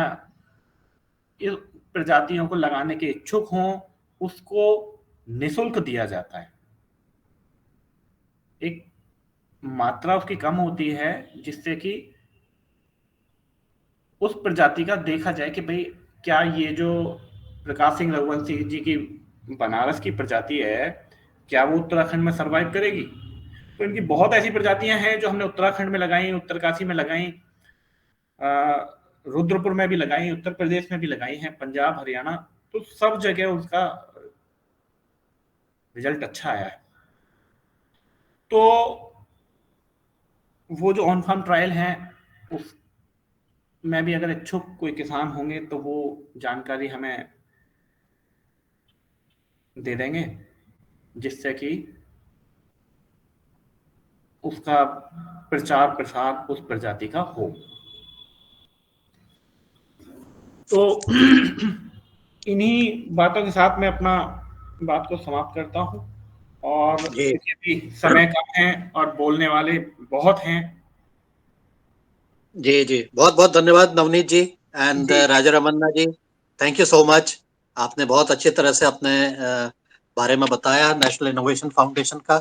इस प्रजातियों को लगाने के इच्छुक हों, उसको निःशुल्क दिया जाता है। एक मात्रा उसकी कम होती है जिससे कि उस प्रजाति का देखा जाए कि भाई क्या ये जो प्रकाश सिंह रघुवंशी जी की बनारस की प्रजाति है, क्या वो उत्तराखंड में सरवाइव करेगी। तो इनकी बहुत ऐसी प्रजातियां हैं जो हमने उत्तराखंड में लगाई, उत्तरकाशी में लगाई, रुद्रपुर में भी लगाई, उत्तर प्रदेश में भी लगाई हैं, पंजाब, हरियाणा, तो सब जगह उसका रिजल्ट अच्छा आया है। तो वो जो ऑन फार्म ट्रायल है उस में भी अगर इच्छुक कोई किसान होंगे तो वो जानकारी हमें दे देंगे, जिससे कि उसका प्रचार प्रसार उस प्रजाति का हो। तो इन्हीं बातों के साथ मैं अपना बात को समाप्त करता हूं, और क्योंकि भी समय कम है और बोलने वाले बहुत हैं। जी जी, बहुत बहुत धन्यवाद Navneet ji and Raja Ramanna ji, thank you so much. आपने बहुत अच्छी तरह से अपने बारे में बताया नेशनल इनोवेशन फाउंडेशन का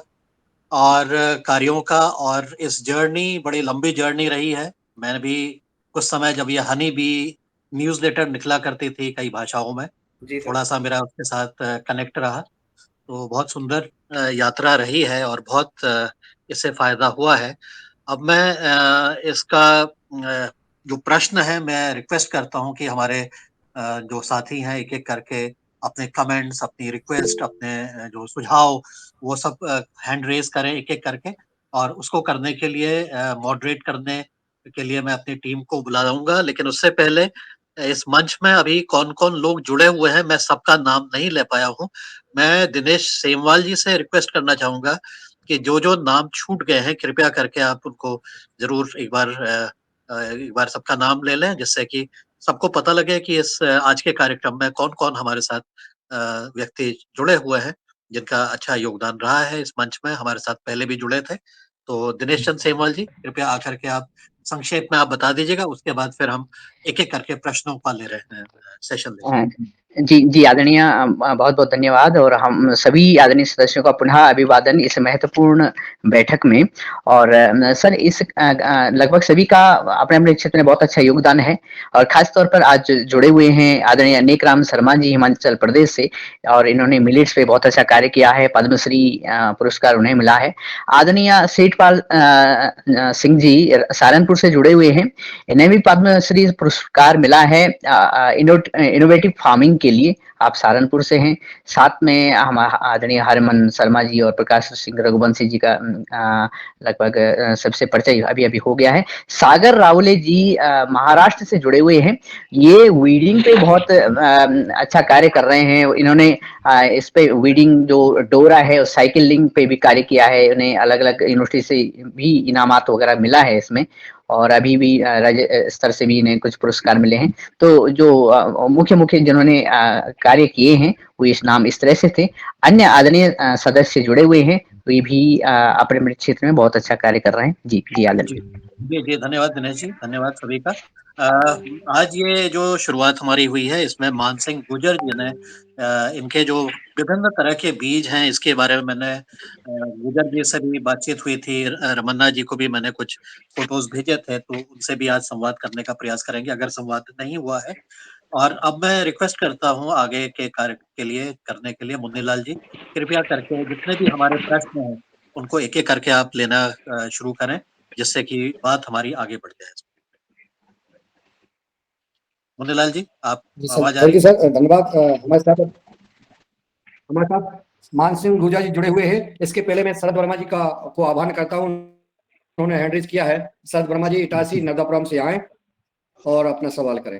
और कार्यों का, और इस जर्नी बड़ी लंबी जर्नी रही है। मैं भी कुछ समय जब ये हनी बी न्यूज़लेटर निकला करती थी कई भाषाओं में, जी सर। थोड़ा-सा मेरा उसके साथ कनेक्ट रहा। तो बहुत सुंदर यात्रा रही है और बहुत इससे फ़ायदा हुआ है। अब मैं इसका जो प्रश्न है मैं रिक्वेस्ट करता हूँ कि हमारे जो साथी हैं एक-एक करके अपने कमेंट्स, अपनी रिक्वेस्ट, अपने जो सुझाव वो सब हैंड रेज़ करें एक-एक करके और उसको करने के लिए मॉडरेट करने के लिए मैं अपनी टीम को बुलाऊँगा। लेकिन उससे पहले इस मंच में अभी कौन-कौन लोग जुड़े हुए हैं, मैं सबका नाम नहीं ले पाया हूँ। मैं दिनेश सेमवाल जी से रिक्वेस्ट करना चाहूँगा कि जो-जो नाम छूट गए हैं, कृपया करके आप उनको ज़रूर एक बार सबका नाम ले लें, जिससे कि सबको पता लगे कि इस आज के कार्यक्रम में कौन-कौन हमारे साथ व्यक्ति जुड़े हुए हैं, जिनका अच्छा योगदान रहा है इस मंच में, हमारे साथ पहले भी जुड़े थे। तो दिनेश चंद्र सेमवाल जी, कृपया आकर के आप संक्षेप में आप बता दीजिएगा, उसके बाद फिर हम एक-एक करके प्रश्नों का ले रहे हैं सेशन ले रहे हैं। जी, जी आदरणीय बहुत-बहुत धन्यवाद और हम सभी आदरणीय सदस्यों का पुनः अभिवादन इस महत्वपूर्ण बैठक में और सर इस लगभग सभी का अपने-अपने क्षेत्र में बहुत अच्छा योगदान है और ख़ास तौर पर आज जुड़े हुए हैं आदरणीय अनेक राम शर्मा जी हिमाचल प्रदेश से और इन्होंने मिलेट्स पे बहुत अच्छा कार्य किया है, पद्मश्री पुरस्कार उन्हें मिला है। आदरणीय सेठपाल सिंह जी सहारनपुर से जुड़े हुए हैं, इन्हें भी पद्मश्री पुरस्कार मिला है इनोवेटिव फार्मिंग के लिए। आप सहारनपुर से हैं, साथ में हम आदरणीय हरमन शर्मा जी और प्रकाश सिंह रघुवंशी जी का लगभग सबसे परिचय अभी-अभी हो गया है। सागर रावले जी महाराष्ट्र से जुड़े हुए हैं, ये वीडिंग पे बहुत अच्छा कार्य कर रहे हैं। इन्होंने इस पे वीडिंग जो डोरा है और साइकिलिंग पे भी कार्य किया है, उन्हें अलग-अलग यूनिवर्सिटी से भी इनामात वगैरह मिला है इसमें और अभी भी राज्य स्तर से भी इन्हें कुछ पुरस्कार मिले हैं। तो जो मुख्य जिन्होंने कार्य किए हैं वो इस नाम इस तरह से थे। अन्य आदरणीय सदस्य जुड़े हुए हैं, वे भी अपने-अपने क्षेत्र में बहुत अच्छा कार्य कर रहे हैं। जी, जी आदरणीय। जी, धन्यवाद दिनेश जी, धन्यवाद सभी का। आज ये जो शुरुआत हमारी हुई है इसमें मानसिंह गुर्जर जी ने इनके जो विभिन्न तरह के बीज हैं इसके बारे में मैंने गुर्जर जी से भी बातचीत हुई थी, रमन्ना जी को भी मैंने कुछ फ़ोटोज़ भेजे थे, तो उनसे भी आज संवाद करने का प्रयास करेंगे अगर संवाद नहीं हुआ है। और अब मैं रिक्वेस्ट करता हूँ आगे के कार्य के लिए करने के लिए मुन्नीलाल जी, कृपया करके जितने भी हमारे प्रश्न हैं, उनको एक-एक करके आप लेना शुरू करें, जिससे कि बात हमारी आगे बढ़ जाए। मुन्नीलाल जी, आप जी सर, आवाज़ आ थैंक रही यू है? सर, धन्यवाद। हमारे साथ मानसिंह गुर्जर जी जुड़े हुए हैं। इसके पहले मैं शरद वर्मा जी को आह्वान करता हूँ, उन्होंने हैंड रेज किया है। शरद वर्मा जी इटारसी नर्मदापुरम से आए और अपना सवाल करें।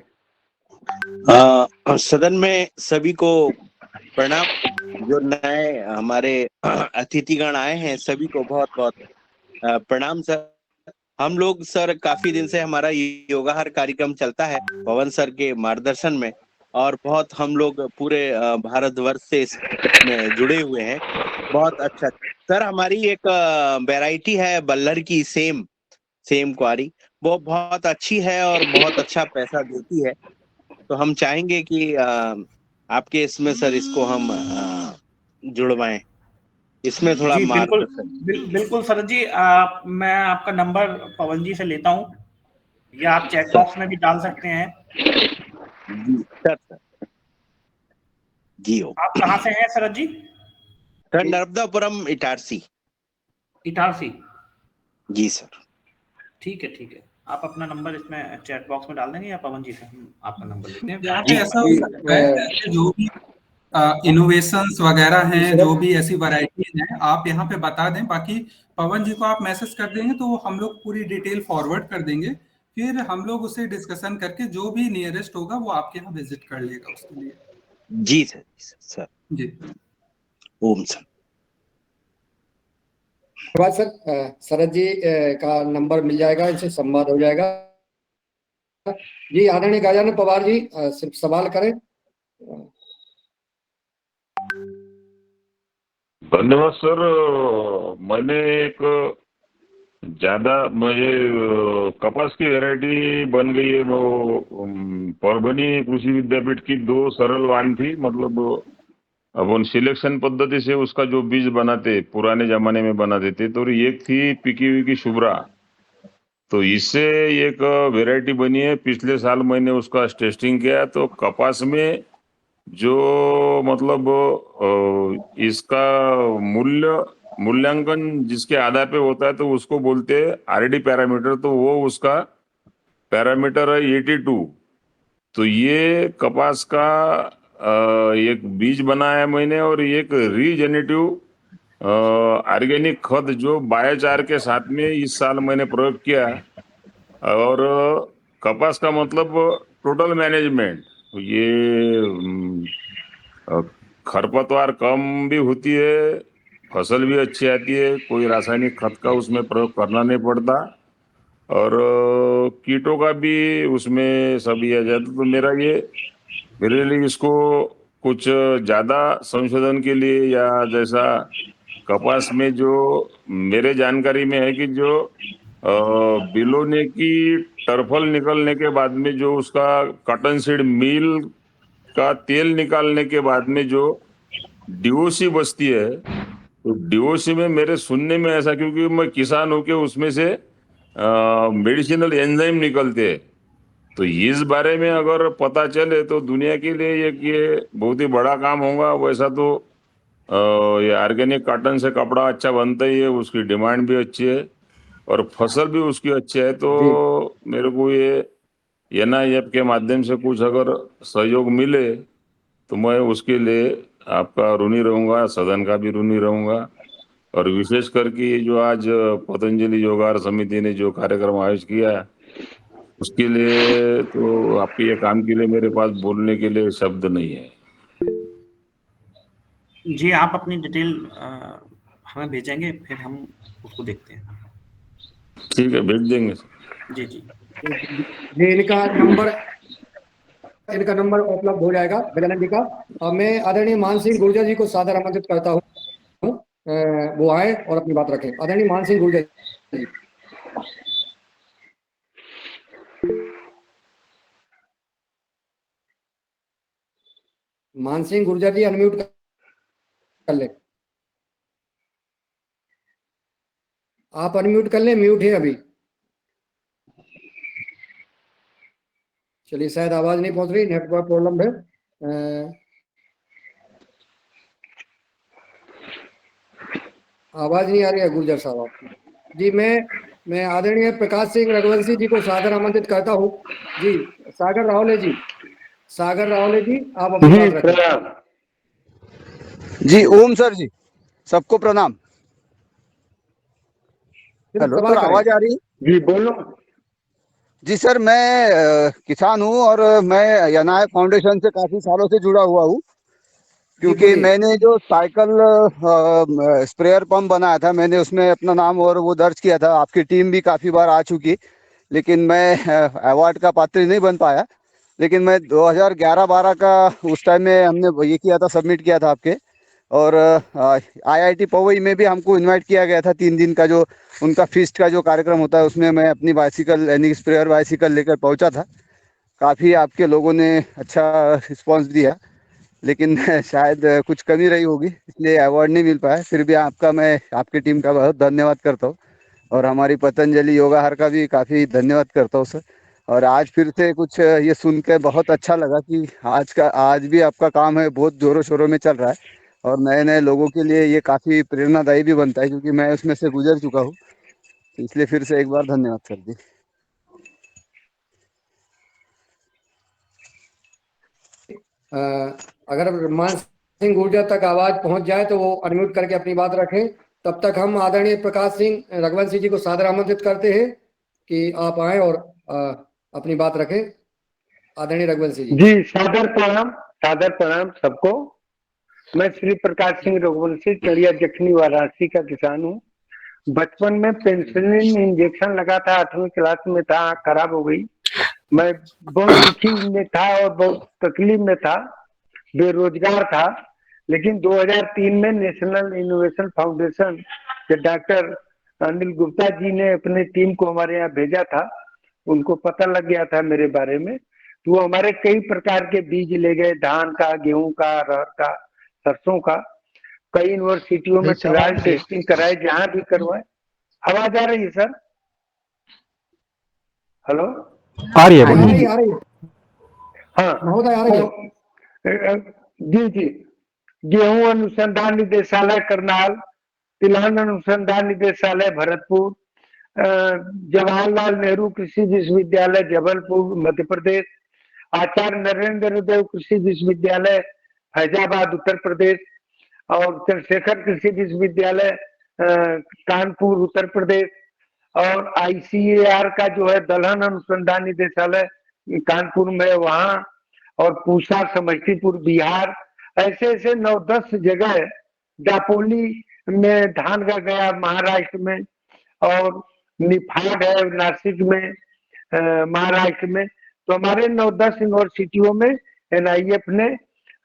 सदन में सभी को प्रणाम। जो नए हमारे अतिथिगण आए हैं सभी को बहुत बहुत प्रणाम सर। हम लोग सर काफी दिन से हमारा योगाहार कार्यक्रम चलता है पवन सर के मार्गदर्शन में और बहुत हम लोग पूरे भारतवर्ष से इसमें जुड़े हुए हैं। बहुत अच्छा सर। हमारी एक वैरायटी है बल्लर की सेम क्वारी, वो बहुत अच्छी है और बहुत अच्छा पैसा देती है। तो हम चाहेंगे कि आपके इसमें सर इसको हम जुड़वाएं, इसमें थोड़ा जी बिल्कुल मार्गदर्शन। बिल्कुल सर जी। मैं आपका नंबर पवन जी से लेता हूँ या आप चैट बॉक्स में भी डाल सकते हैं। जी सर जी हो। आप कहाँ से हैं शरद जी? सर नर्मदापुरम इटारसी। इटारसी, जी सर। ठीक है। आप अपना नंबर इसमें चैट बॉक्स में डाल देंगे या पवन जी से हम आपका नंबर लेते हैं? यहाँ पे ऐसा हो सकता है कि जो भी इनोवेशंस वगैरह हैं, जो भी ऐसी वैरायटीज हैं, आप यहाँ पे बता दें। बाकी पवन जी को आप मैसेज कर देंगे तो हम लोग पूरी डिटेल फॉरवर्ड कर देंगे, फिर हम लोग उसे डिस्कशन करके जो भी नियरेस्ट होगा वो आपके यहाँ विजिट कर लेगा उसके लिए। जी सर जी ओम सर। धन्यवाद सर। शरद जी का नंबर मिल जाएगा, इनसे संवाद हो जाएगा। जी आदरणीय गजानन पवार जी सिर्फ सवाल करें। धन्यवाद सर। मैंने एक ज्यादा मुझे कपास की वैरायटी बन गई है, वो परभनी कृषि विद्यापीठ की 2 सरल वान थी। मतलब अब उन सिलेक्शन पद्धति से उसका जो बीज बनाते पुराने जमाने में बनाते थे, तो एक थी पिकी विकी शुभ्रा तो इससे एक वैरायटी बनी है। पिछले साल मैंने उसका टेस्टिंग किया तो कपास में जो मतलब इसका मूल्यांकन जिसके आधार पे होता है तो उसको बोलते हैं आरडी पैरामीटर। तो वो उसका पैरामीटर है 82। तो ये कपास का एक बीज बनाया मैंने और एक रीजेनेटिव ऑर्गेनिक खाद जो बायोचार के साथ में इस साल मैंने प्रयोग किया। और कपास का मतलब टोटल मैनेजमेंट, ये खरपतवार कम भी होती है, फसल भी अच्छी आती है, कोई रासायनिक खाद का उसमें प्रयोग करना नहीं पड़ता और कीटों का भी उसमें सभी आ जाता। तो मेरे लिए इसको कुछ ज्यादा संशोधन के लिए या जैसा कपास में जो मेरे जानकारी में है कि जो बिलोने की टर्फल निकलने के बाद में जो उसका कॉटन सीड मिल का तेल निकालने के बाद में जो डीओसी बचती है, तो डीओसी में मेरे सुनने में ऐसा, क्योंकि मैं किसान हूं, के उसमें से मेडिसिनल एंजाइम निकलते हैं। तो इस बारे में अगर पता चले तो दुनिया के लिए ये बहुत ही बड़ा काम होगा। वैसा तो ये ऑर्गेनिक कॉटन से कपड़ा अच्छा बनता ही है, उसकी डिमांड भी अच्छी है और फसल भी उसकी अच्छी है। तो मेरे को ये NIF के माध्यम से कुछ अगर सहयोग मिले तो मैं उसके लिए आपका ऋणी रहूंगा, सदन का भी ऋणी रहूंगा। और विशेष करके ये जो आज पतंजलि योगाहार समिति ने जो कार्यक्रम आयोजित किया है उसके लिए तो आपके ये काम के लिए मेरे पास बोलने के लिए शब्द नहीं है। जी, आप अपनी डिटेल हमें भेजेंगे, फिर हम उसको देखते हैं। ठीक है, भेज देंगे। जी जी ये इनका नंबर उपलब्ध हो जाएगा गजानन जी का। और मैं आदरणीय मान सिंह गुर्जर जी को सादर आमंत्रित करता हूँ, वो आए और अपनी बात रखें। आदरणीय मान सिंह गुर्जर जी। मान सिंह गुर्जर जी अनम्यूट कर ले। आप अनम्यूट कर ले, म्यूट है अभी। चलिए, शायद आवाज नहीं पहुंच रही, नेटवर्क प्रॉब्लम है। आवाज नहीं आ रही है गुर्जर साहब आपकी। जी, मैं आदरणीय प्रकाश सिंह रघुवंशी जी को सादर आमंत्रित करता हूँ। जी, सागर रावले जी, आप अपनी बात रखें। जी, ओम सर जी, सबको प्रणाम। हेलो सर, आवाज आ रही है? जी बोलो। जी सर, मैं किसान हूँ और मैं NIF फाउंडेशन से काफी सालों से जुड़ा हुआ हूँ, क्योंकि मैंने जो साइकिल स्प्रेयर पंप बनाया था, मैंने उसमें अपना नाम और वो दर्ज किया था। आपकी टीम भी काफी बार आ चुकी, लेकिन मैं अवार्ड का पात्र नहीं बन पाया। लेकिन मैं 2011-12 का उस टाइम में हमने ये किया था, सबमिट किया था आपके। और IIT पवई में भी हमको इनवाइट किया गया था 3 दिन का, जो उनका फीस्ट का जो कार्यक्रम होता है, उसमें मैं अपनी बाइसिकल यानी स्प्रेयर बाइसिकल लेकर पहुंचा था। काफ़ी आपके लोगों ने अच्छा रिस्पांस दिया, लेकिन शायद कुछ कमी रही होगी, इसलिए अवार्ड नहीं मिल पाया। फिर भी मैं आपकी टीम का बहुत धन्यवाद करता हूँ और हमारी पतंजलि योगाहार का भी काफ़ी धन्यवाद करता हूँ सर। और आज फिर से कुछ ये सुन के बहुत अच्छा लगा कि आज भी आपका काम है, बहुत जोरों शोरों में चल रहा है और नए नए लोगों के लिए ये काफ़ी प्रेरणादायी भी बनता है, क्योंकि मैं उसमें से गुजर चुका हूँ। इसलिए फिर से एक बार धन्यवाद सर जी। अगर मान सिंह गुर्जर तक आवाज पहुंच जाए तो वो अनम्यूट करके अपनी बात रखें। तब तक हम आदरणीय प्रकाश सिंह रघुवंशी जी को सादर आमंत्रित करते हैं कि आप आए और अपनी बात रखें। आदरणीय रघुवंशी जी। जी, सादर प्रणाम सबको। मैं श्री प्रकाश सिंह रघुवंशी, चढ़िया जखनी वाराणसी का किसान हूँ। बचपन में पेंसिलिन इंजेक्शन लगा था, 8वीं क्लास में था, आँख खराब हो गई। मैं बहुत दुखी में था और बहुत तकलीफ में था, बेरोजगार था। लेकिन 2003 में नेशनल इनोवेशन फाउंडेशन के डॉक्टर अनिल गुप्ता जी ने अपनी टीम को हमारे यहाँ भेजा था। उनको पता लग गया था मेरे बारे में, तो वो हमारे कई प्रकार के बीज ले गए, धान का, गेहूं का, अरहर का, सरसों का। कई यूनिवर्सिटियों में ट्रायल टेस्टिंग कराए, जहां भी करवाए। आवाज आ रही है सर? हेलो, आ रही है, आ रही है। हाँ महोदय आ रही है। जी जी, गेहूं अनुसंधान निदेशालय करनाल, तिलहन अनुसंधान निदेशालय भरतपुर, जवाहरलाल नेहरू कृषि विश्वविद्यालय जबलपुर मध्य प्रदेश, आचार्य नरेंद्र देव कृषि विश्वविद्यालय फैजाबाद उत्तर प्रदेश, और चंद्रशेखर कृषि विश्वविद्यालय कानपुर उत्तर प्रदेश, और ICAR का जो है दलहन अनुसंधान निदेशालय कानपुर में वहां, और पूसा समस्तीपुर बिहार। ऐसे ऐसे 9-10 जगह, दापोली में धान का गया महाराष्ट्र में, और निफाड है नासिक में महाराष्ट्र में। तो हमारे 9-10 यूनिवर्सिटियों में NIF ने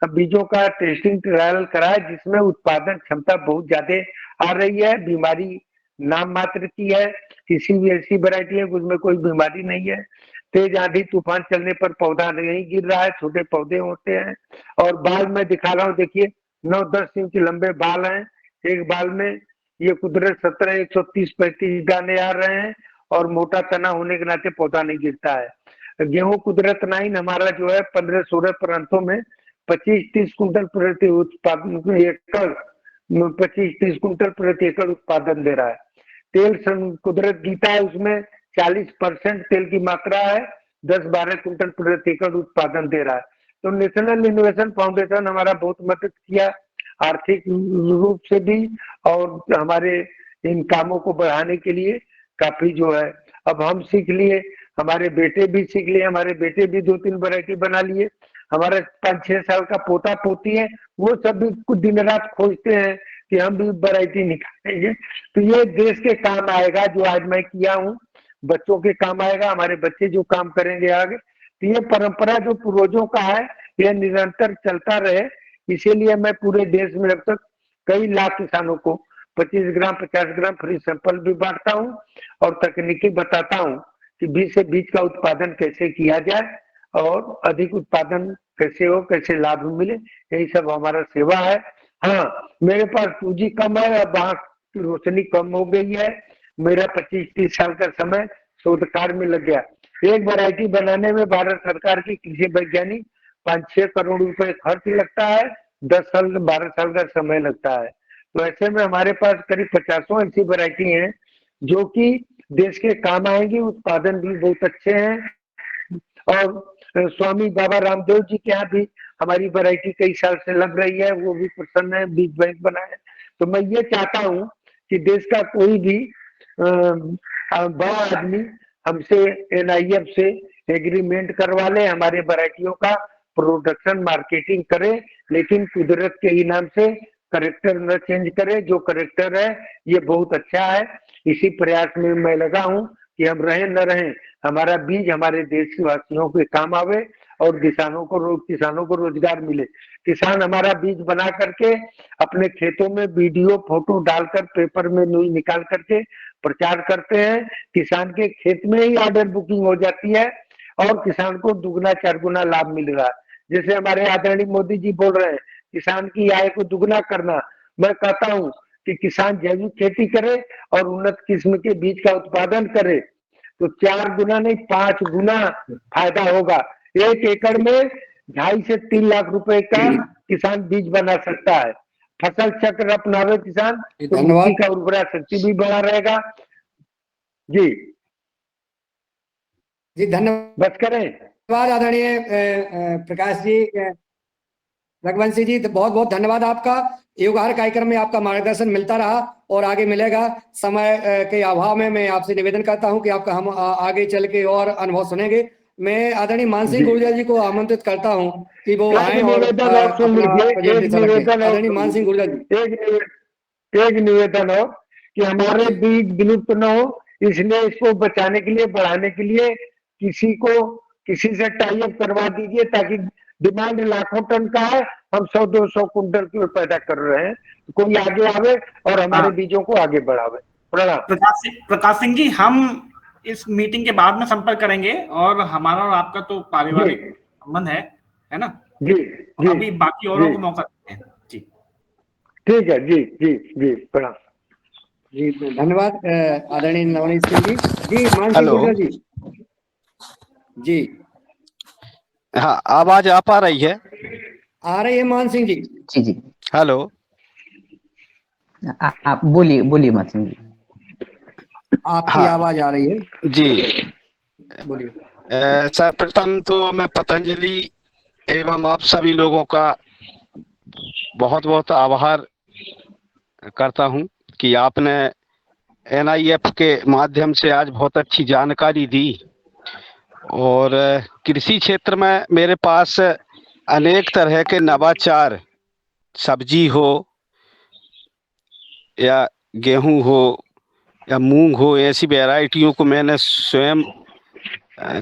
बीजों का टेस्टिंग ट्रायल कराया, जिसमें उत्पादन क्षमता बहुत ज्यादा आ रही है। बीमारी नाम मात्र की है, किसी भी ऐसी वैरायटी है उसमें कोई बीमारी नहीं है। तेज आंधी तूफान चलने पर पौधा नहीं गिर रहा है, छोटे पौधे होते हैं। और बाल में दिखा रहा हूँ, देखिए 9-10 इंच लंबे बाल हैं एक बाल में। ये कुदरत 17 130-35 दाने आ रहे हैं, और मोटा तना होने के नाते पौधा नहीं गिरता है। गेहूं कुदरत 9 हमारा जो है 15-16 प्रांतों में 25-30 कुंटल प्रति उत्पादन एकड़ 25-30 कुंटल प्रति एकड़ उत्पादन दे रहा है। तेल कुदरत गीता है, उसमें 40% तेल की मात्रा है, 10-12 कुंटल प्रति एकड़ उत्पादन दे रहा है। तो नेशनल इनोवेशन फाउंडेशन हमारा बहुत मदद किया आर्थिक रूप से भी, और हमारे इन कामों को बढ़ाने के लिए काफी जो है। अब हम सीख लिए, हमारे बेटे भी सीख लिए, हमारे बेटे भी 2-3 वैरायटी बना लिए। हमारा 5-6 साल का पोता पोती है, वो सब भी कुछ दिन रात खोजते हैं कि हम भी वैरायटी निकालेंगे। तो ये देश के काम आएगा जो आज मैं किया हूँ, बच्चों के काम आएगा, हमारे बच्चे जो काम करेंगे आगे। तो ये परंपरा जो पूर्वजों का है, यह निरंतर चलता रहे। इसीलिए मैं पूरे देश में अब तक कई लाख किसानों को 25 ग्राम 50 ग्राम फ्री सैंपल भी बांटता हूँ, और तकनीकी बताता हूँ कि बीज से बीज का उत्पादन कैसे किया जाए, और अधिक उत्पादन कैसे हो, कैसे लाभ मिले। यही सब हमारा सेवा है। हाँ, मेरे पास पूंजी कम है, अब वहां की रोशनी कम हो गई है। मेरा 25-30 साल का समय शोध कार्य में लग गया। एक वैरायटी बनाने में भारत सरकार की कृषि वैज्ञानिक 5-6 करोड़ रुपए खर्च लगता है, 10 साल 12 साल का समय लगता है। तो ऐसे में हमारे पास करीब 50 ऐसी वैरायटी हैं जो कि देश के काम आएंगी, उत्पादन भी बहुत अच्छे हैं। और स्वामी बाबा रामदेव जी के यहाँ भी हमारी वैरायटी कई साल से लग रही है, वो भी प्रसन्न है, बीज बैंक बनाए। तो मैं ये चाहता हूँ कि देश का कोई भी बड़ा आदमी हमसे NIF से एग्रीमेंट करवा ले, हमारे वैरायटियों का प्रोडक्शन मार्केटिंग करे, लेकिन कुदरत के इनाम से करेक्टर न चेंज करे। जो करेक्टर है ये बहुत अच्छा है। इसी प्रयास में मैं लगा हूँ कि हम रहें न रहें, हमारा बीज हमारे देशवासियों के काम आवे, और किसानों को रोजगार मिले। किसान हमारा बीज बना करके अपने खेतों में वीडियो फोटो डालकर पेपर में न्यूज निकाल करके प्रचार करते हैं। किसान के खेत में ही ऑर्डर बुकिंग हो जाती है, और किसान को दुगना 4 गुना लाभ मिल रहा है। जैसे हमारे आदरणीय मोदी जी बोल रहे हैं किसान की आय को दुगना करना, मैं कहता हूँ कि किसान जैविक खेती करे और उन्नत किस्म के बीज का उत्पादन करे, तो 4 गुना नहीं 5 गुना फायदा होगा। 1 एकड़ में 2.5 से 3 लाख रुपए का किसान बीज बना सकता है। फसल चक्र अपनावे किसान, तो मिट्टी का उर्वरा शक्ति भी बना रहेगा। जी जी धन्यवाद। बस करें। धन्यवाद आदरणीय प्रकाश जी, रघुवंशी जी, बहुत बहुत धन्यवाद आपका। युगाहार कार्यक्रम में आपका मार्गदर्शन मिलता रहा और आगे मिलेगा। समय के अभाव में मैं आपसे निवेदन करता हूं कि आपका हम आगे चल के और अनुभव सुनेंगे। मैं आदरणीय मानसिंह गुर्जर जी को आमंत्रित करता हूं कि वो आए और आदरणीय मानसिंह गुर्जर जी, एक निवेदन हो कि हमारे बीज विलुप्त न हो, इसलिए इसको बचाने के लिए, बढ़ाने के लिए किसी से टाई अप करवा दीजिए, ताकि डिमांड लाखों टन का है, हम 100-200 कुंटल की पैदा कर रहे हैं। तो कोई आगे आवे और हमारे बीजों को आगे बढ़ावे। प्रकाश सिंह जी, हम इस मीटिंग के बाद में संपर्क करेंगे, और हमारा और आपका तो पारिवारिक संबंध है ना? जी जी, अभी बाकी औरों को मौका देते हैं। जी ठीक है। जी जी जी, प्रणाम जी, धन्यवाद आदरणीय नवनीत सिंह जी। जी मानसिंह गुर्जर जी। जी हाँ, आवाज आ पा रही है? आ रही है मान सिंह जी। जी जी हेलो। आप बोलिए बोलिए मान सिंह जी। आपकी हाँ आवाज आ रही है, जी। बोलिए। सर्वप्रथम तो मैं पतंजलि एवं आप सभी लोगों का बहुत बहुत आभार करता हूं कि आपने NIF के माध्यम से आज बहुत अच्छी जानकारी दी। और कृषि क्षेत्र में मेरे पास अनेक तरह के नवाचार, सब्जी हो या गेहूं हो या मूंग हो, ऐसी वैरायटियों को मैंने स्वयं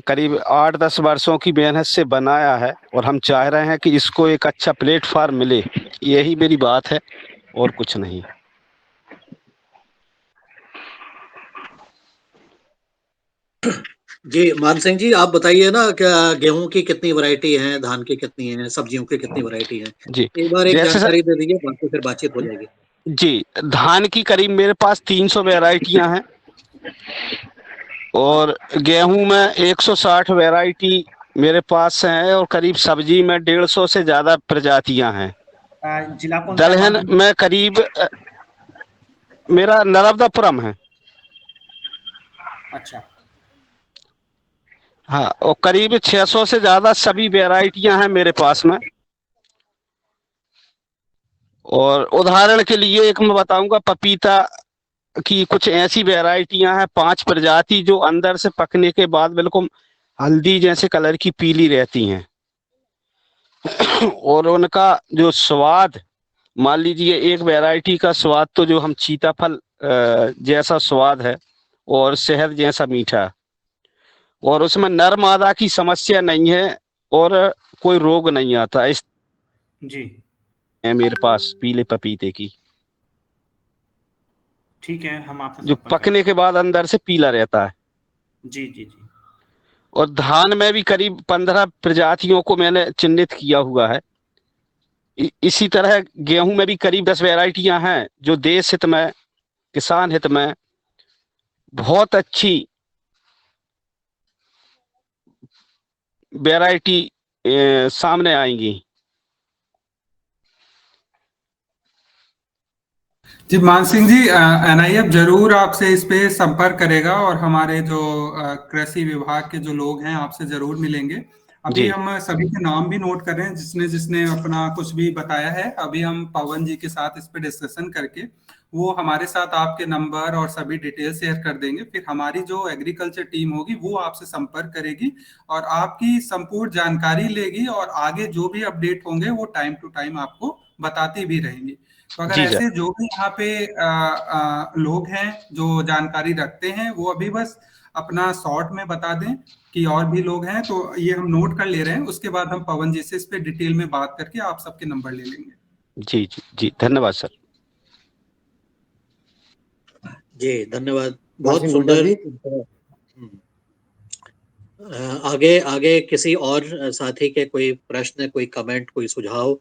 करीब 8-10 वर्षों की मेहनत से बनाया है और हम चाह रहे हैं कि इसको एक अच्छा प्लेटफॉर्म मिले। यही मेरी बात है और कुछ नहीं। जी मान सिंह जी, आप बताइए ना, क्या गेहूं की कितनी वैरायटी है, धान की कितनी है, सब्जियों की कितनी वैरायटी है? जी, एक बार एक जैसे सर, जानकारी दे दीजिए, बाकी फिर बातचीत हो जाएगी। जी, धान की करीब मेरे पास 300 वैरायटियां हैं और गेहूं में 160 वैरायटी मेरे पास हैं और करीब सब्जी में 150 से ज्यादा प्रजातियां हैं। जिला कौन सा है दलहन मान सिंह? में करीब मेरा नर्मदापुरम है। अच्छा, हाँ, और करीब 600 से ज्यादा सभी वैरायटियां हैं मेरे पास में। और उदाहरण के लिए एक मैं बताऊंगा, पपीता की कुछ ऐसी वैरायटियां हैं, 5 प्रजाति, जो अंदर से पकने के बाद बिल्कुल हल्दी जैसे कलर की पीली रहती हैं और उनका जो स्वाद, मान लीजिए एक वैरायटी का स्वाद तो जो हम सीताफल जैसा स्वाद है और शहद जैसा मीठा, और उसमें नर मादा की समस्या नहीं है और कोई रोग नहीं आता। इस जी है मेरे पास पीले पपीते की, ठीक है, हम आपसे जो संपर्क पकने के बाद अंदर से पीला रहता है। जी जी जी। और धान में भी करीब 15 प्रजातियों को मैंने चिन्हित किया हुआ है। इसी तरह गेहूं में भी करीब 10 वैरायटियां हैं जो देश हित में, किसान हित में बहुत अच्छी वैरायटी सामने आएंगी। जी मान सिंह जी, NIF जरूर आपसे इस पे संपर्क करेगा और हमारे जो कृषि विभाग के जो लोग हैं आपसे जरूर मिलेंगे। अभी जी हम सभी के नाम भी नोट कर रहे हैं, जिसने जिसने अपना कुछ भी बताया है। अभी हम पवन जी के साथ इस पे डिस्कशन करके वो हमारे साथ आपके नंबर और सभी डिटेल शेयर कर देंगे। फिर हमारी जो एग्रीकल्चर टीम होगी वो आपसे संपर्क करेगी और आपकी संपूर्ण जानकारी लेगी और आगे जो भी अपडेट होंगे वो टाइम टू टाइम आपको बताती भी रहेंगी। तो अगर जी सर। ऐसे जो भी यहाँ पे लोग हैं जो जानकारी रखते हैं, वो अभी बस अपना शॉर्ट में बता दें कि और भी लोग हैं, तो ये हम नोट कर ले रहे हैं। उसके बाद हम पवन जी से इस पे डिटेल में बात करके आप सबके नंबर ले लेंगे। जी जी जी, धन्यवाद सर। जी धन्यवाद, मान बहुत सिंह सुंदर। जी। आगे आगे किसी और साथी के कोई प्रश्न, कोई कमेंट, कोई सुझाव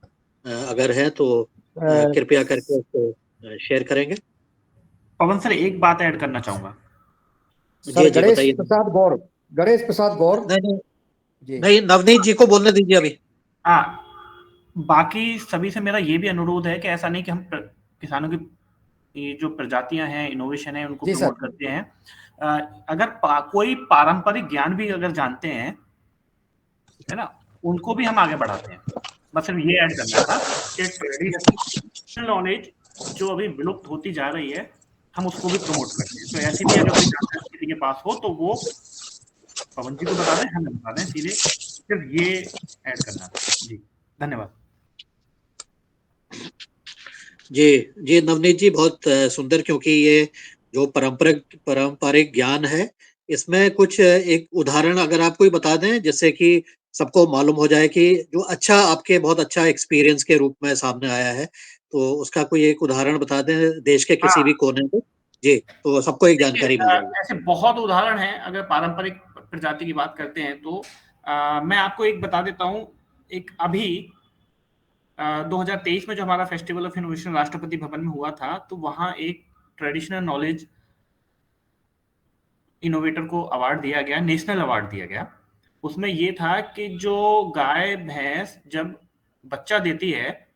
अगर है तो कृपया करके उसको शेयर करेंगे। पवन सर, एक बात ऐड करना चाहूंगा। सर जी गणेश बताइए। प्रसाद गौर, गणेश प्रसाद गौर नहीं जी। नहीं, नवनीत जी को बोलने दीजिए अभी। हाँ, बाकी सभी से मेरा ये भी अनुरोध है कि ऐसा नहीं कि हम किसानों की ये जो प्रजातियां हैं, इनोवेशन है, उनको जी सर। प्रमोट करते हैं। अगर कोई पारंपरिक ज्ञान भी अगर जानते हैं, है ना, उनको भी हम आगे बढ़ाते हैं। बस सिर्फ ये ऐड करना था कि ट्रेडिशनल नॉलेज जो अभी विलुप्त होती जा रही है, हम उसको भी प्रमोट करते हैं। तो ऐसी भी अगर कोई जानकारी किसी के पास हो तो वो पवन जी को बता दें, हमें बता दें सीधे। सिर्फ ये ऐड करना था। जी धन्यवाद। जी जी नवनीत जी, बहुत सुंदर, क्योंकि ये जो पारंपरिक ज्ञान है, इसमें कुछ एक उदाहरण अगर आप कोई बता दें जिससे कि सबको मालूम हो जाए कि जो अच्छा आपके बहुत अच्छा एक्सपीरियंस के रूप में सामने आया है, तो उसका कोई एक उदाहरण बता दें देश के किसी भी कोने में। जी, तो सबको एक देखिए, जानकारी मिल जाएगी। ऐसे बहुत उदाहरण हैं। अगर पारंपरिक प्रजाति की बात करते हैं तो मैं आपको एक बता देता हूँ। एक अभी 2023 में जो हमारा festival of innovation Rashtrapati Bhavan में हुआ था, तो वहाँ एक ट्रेडिशनल नॉलेज इनोवेटर को अवार्ड दिया गया, नेशनल अवार्ड दिया गया। उसमें ये था कि जो गाय भैंस जब बच्चा देती है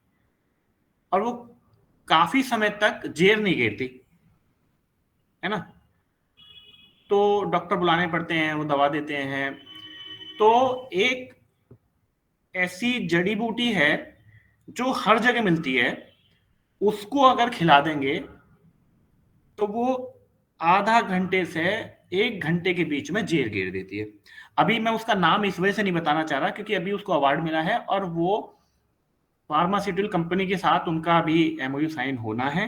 और वो काफी समय तक जेर नहीं गिरती है ना, तो डॉक्टर बुलाने पड़ते हैं, वो दवा देते हैं। तो एक ऐसी जड़ी बूटी है जो हर जगह मिलती है, उसको अगर खिला देंगे तो वो आधा घंटे से 1 घंटे के बीच में जेर गिर देती है। अभी मैं उसका नाम इस वजह से नहीं बताना चाह रहा क्योंकि अभी उसको अवार्ड मिला है और वो फार्मास्यूटिकल कंपनी के साथ उनका अभी एमओयू साइन होना है,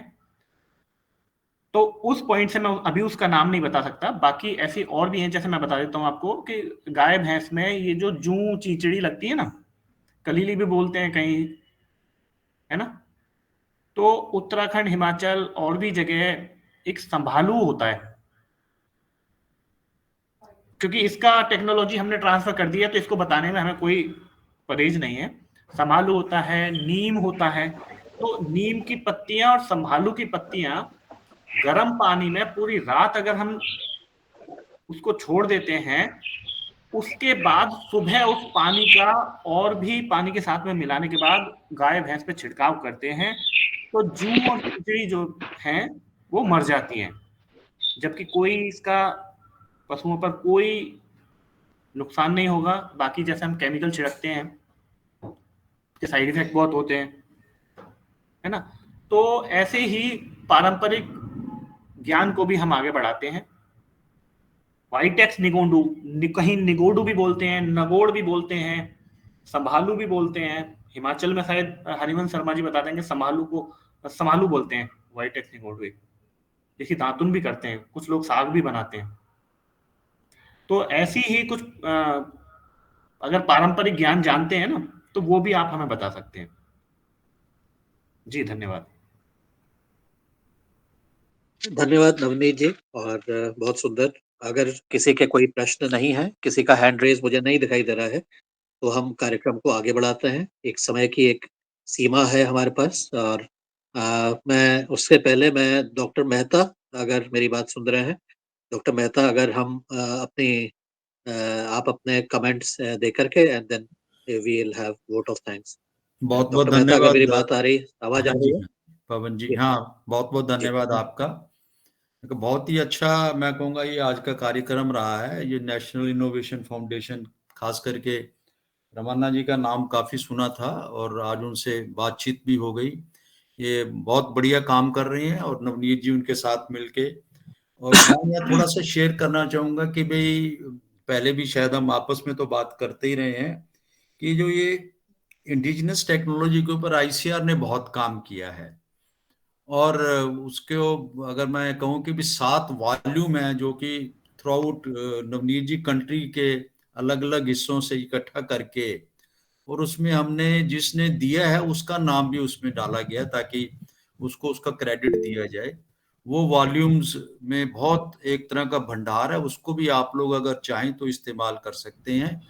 तो उस पॉइंट से मैं अभी उसका नाम नहीं बता सकता। बाकी ऐसी और भी हैं, जैसे मैं बता देता हूँ आपको कि गाय भैंस में ये जो जू चीचड़ी लगती है ना, कलीली भी बोलते हैं कहीं, है ना, तो उत्तराखंड, हिमाचल और भी जगह एक संभालू होता है, क्योंकि इसका टेक्नोलॉजी हमने ट्रांसफर कर दिया तो इसको बताने में हमें कोई परहेज नहीं है। संभालू होता है, नीम होता है। तो नीम की पत्तियां और संभालू की पत्तियां गर्म पानी में पूरी रात अगर हम उसको छोड़ देते हैं, उसके बाद सुबह उस पानी का और भी पानी के साथ में मिलाने के बाद गाय भैंस पे छिड़काव करते हैं, तो जू और खिचड़ी जो हैं वो मर जाती हैं, जबकि कोई इसका पशुओं पर कोई नुकसान नहीं होगा। बाकी जैसे हम केमिकल छिड़कते हैं, उसके साइड इफेक्ट बहुत होते हैं, है ना। तो ऐसे ही पारंपरिक ज्ञान को भी हम आगे बढ़ाते हैं। वाइटेक्स निगोडू, कहीं निगोडू भी बोलते हैं, नगोड़ भी बोलते हैं, संभालू भी बोलते हैं। हिमाचल में शायद हरिवंश शर्मा जी बता देंगे, संभालू को संभालू बोलते हैं, वाइटेक्स निगोडू। देखिए दातुन भी करते हैं, कुछ लोग साग भी बनाते हैं। तो ऐसी ही कुछ अगर पारंपरिक ज्ञान जानते हैं ना, तो वो भी आप हमें बता सकते हैं। जी धन्यवाद। धन्यवाद नवनीत जी, और बहुत सुंदर। अगर किसी के कोई प्रश्न नहीं है, किसी का हैंड रेज मुझे नहीं दिखाई दे रहा है, तो हम कार्यक्रम को आगे बढ़ाते हैं। एक समय की एक सीमा है हमारे पास, और मैं उससे पहले मैं डॉक्टर मेहता, अगर मेरी बात सुन रहे हैं, डॉक्टर मेहता, अगर हम आप अपने कमेंट्स दे करके and then we will have vote of thanks. बहुत बहुत डॉक्टर मेहता, अगर मेरी धन्यवाद। बात आ रही, आवाज आ हाँ रही जी है? पवन जी, जी हाँ बहुत बहुत जी धन्यवाद आपका। बहुत ही अच्छा मैं कहूँगा ये आज का कार्यक्रम रहा है। ये नेशनल इनोवेशन फाउंडेशन, खास करके रमन्ना जी का नाम काफी सुना था और आज उनसे बातचीत भी हो गई। ये बहुत बढ़िया काम कर रहे हैं और नवनीत जी उनके साथ मिलके। और मैं यहाँ थोड़ा सा शेयर करना चाहूंगा कि भाई पहले भी शायद हम आपस में तो बात करते ही रहे हैं कि जो ये इंडिजिनस टेक्नोलॉजी के ऊपर आईसीआर ने बहुत काम किया है। और उसके अगर मैं कहूँ कि भी 7 वॉल्यूम है जो कि थ्रू आउट नवनीत जी कंट्री के अलग अलग हिस्सों से इकट्ठा करके, और उसमें हमने जिसने दिया है उसका नाम भी उसमें डाला गया ताकि उसको उसका क्रेडिट दिया जाए। वो वॉल्यूम्स में बहुत एक तरह का भंडार है, उसको भी आप लोग अगर चाहें तो इस्तेमाल कर सकते हैं,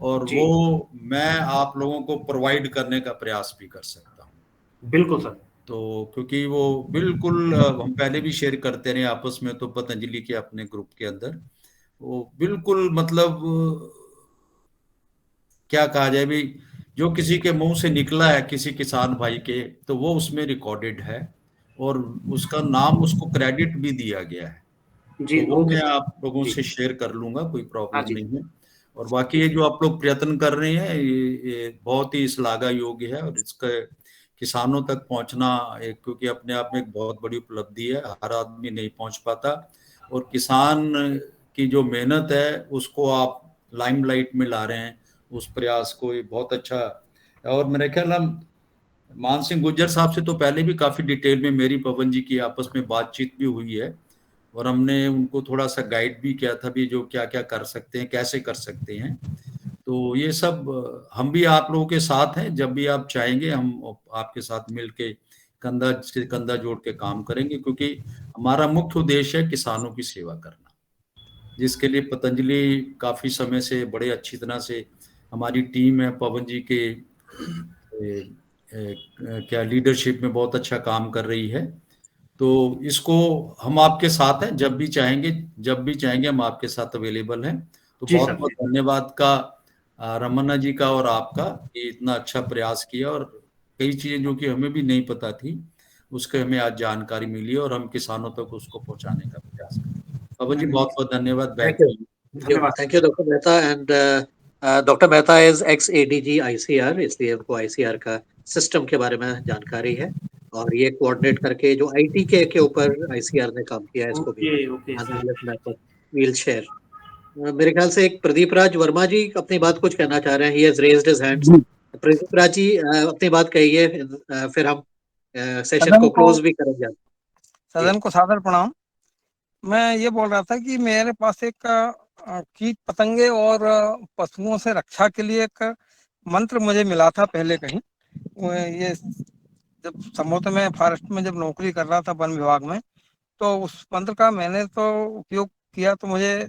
और जी वो मैं आप लोगों को प्रोवाइड करने का प्रयास भी कर सकता हूँ। बिल्कुल सर। तो क्योंकि वो बिल्कुल हम पहले भी शेयर करते रहे आपस में, तो पतंजलि के अपने ग्रुप के अंदर वो बिल्कुल मतलब क्या कहा जाए भी, जो किसी के मुंह से निकला है किसी किसान भाई के, तो वो उसमें रिकॉर्डेड है और उसका नाम, उसको क्रेडिट भी दिया गया है। जी तो वो ओके मैं सर। आप लोगों जी से शेयर कर लूंगा, कोई हाँ प्रॉब्लम जी। नहीं है। और बाकी ये जो आप लोग प्रयत्न कर रहे हैं ये बहुत ही श्लाघा योग्य है, और इसका किसानों तक पहुंचना एक, क्योंकि अपने आप में एक बहुत बड़ी उपलब्धि है, हर आदमी नहीं पहुंच पाता, और किसान की जो मेहनत है उसको आप लाइमलाइट में ला रहे हैं, उस प्रयास को, ये बहुत अच्छा है। और मेरे ख्याल हम मान सिंह गुज्जर साहब से तो पहले भी काफी डिटेल में मेरी पवन जी की आपस में बातचीत भी हुई है, और हमने उनको थोड़ा सा गाइड भी किया था भी जो क्या क्या कर सकते हैं, कैसे कर सकते हैं। तो ये सब हम भी आप लोगों के साथ हैं, जब भी आप चाहेंगे हम आपके साथ मिलके कंधा से कंधा जोड़ के काम करेंगे, क्योंकि हमारा मुख्य उद्देश्य है किसानों की सेवा करना, जिसके लिए पतंजलि काफी समय से बड़े अच्छी तरह से, हमारी टीम है पवन जी के क्या लीडरशिप में बहुत अच्छा काम कर रही है। तो इसको हम आपके साथ हैं, जब भी चाहेंगे हम आपके साथ अवेलेबल हैं। तो जी बहुत सर। बहुत धन्यवाद का रमन्ना जी का और आपका, ये इतना अच्छा प्रयास किया और कई चीजें जो कि हमें भी नहीं पता थी उसके हमें आज जानकारी मिली और हम किसानों तक उसको पहुंचाने का प्रयास करें। पवन जी बहुत बहुत धन्यवाद। Back to you. धन्यवाद। Thank you doctor Mehta. And doctor Mehta is ex ADG ICR, इसलिए उनको आईसीआर का सिस्टम के बारे में जानकारी है और ये कोऑर्डिनेट करके जो आईटी के ऊपर आईसीआर ने काम किया है इसको भी ओके सर। We'll share. मेरे ख्याल से एक प्रदीप राज वर्मा जी अपनी बात कुछ कहना चाह रहे हैं। He has raised his hands. Pradeep Raj ji अपनी बात कहिए, फिर हम सेशन को क्लोज भी करेंगे। सदन को सादर प्रणाम। मैं ये बोल रहा था कि मेरे पास एक कीट पतंगे और पशुओं से रक्षा के लिए एक मंत्र मुझे मिला था पहले कहीं। ये जब संभवतः मैं फॉरेस्ट में जब नौकरी कर रहा था वन विभाग में, तो उस मंत्र का मैंने तो उपयोग किया, तो मुझे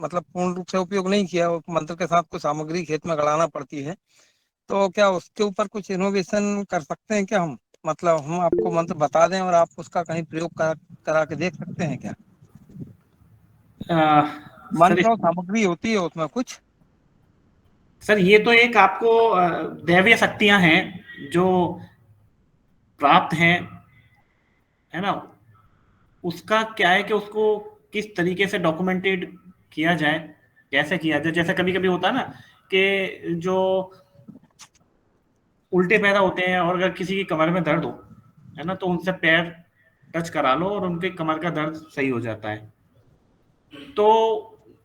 मतलब पूर्ण रूप से उपयोग नहीं किया। उस मंत्र के साथ कुछ सामग्री खेत में गड़ाना पड़ती है, तो क्या उसके ऊपर कुछ इनोवेशन कर सकते हैं क्या हम? मतलब हम आपको मंत्र बता दें और आप उसका कहीं प्रयोग करा के देख सकते हैं क्या? मंत्र और सामग्री होती है उसमें कुछ। सर ये तो एक आपको दैवीय शक्तियां हैं जो प्राप्त हैं, है ना। उसका क्या है कि उसको किस तरीके से डॉक्यूमेंटेड किया जाए, कैसे किया जाए। जैसे कभी कभी होता है ना कि जो उल्टे पैदा होते हैं और अगर किसी की कमर में दर्द हो, है ना, तो उनसे पैर टच करा लो और उनके कमर का दर्द सही हो जाता है। तो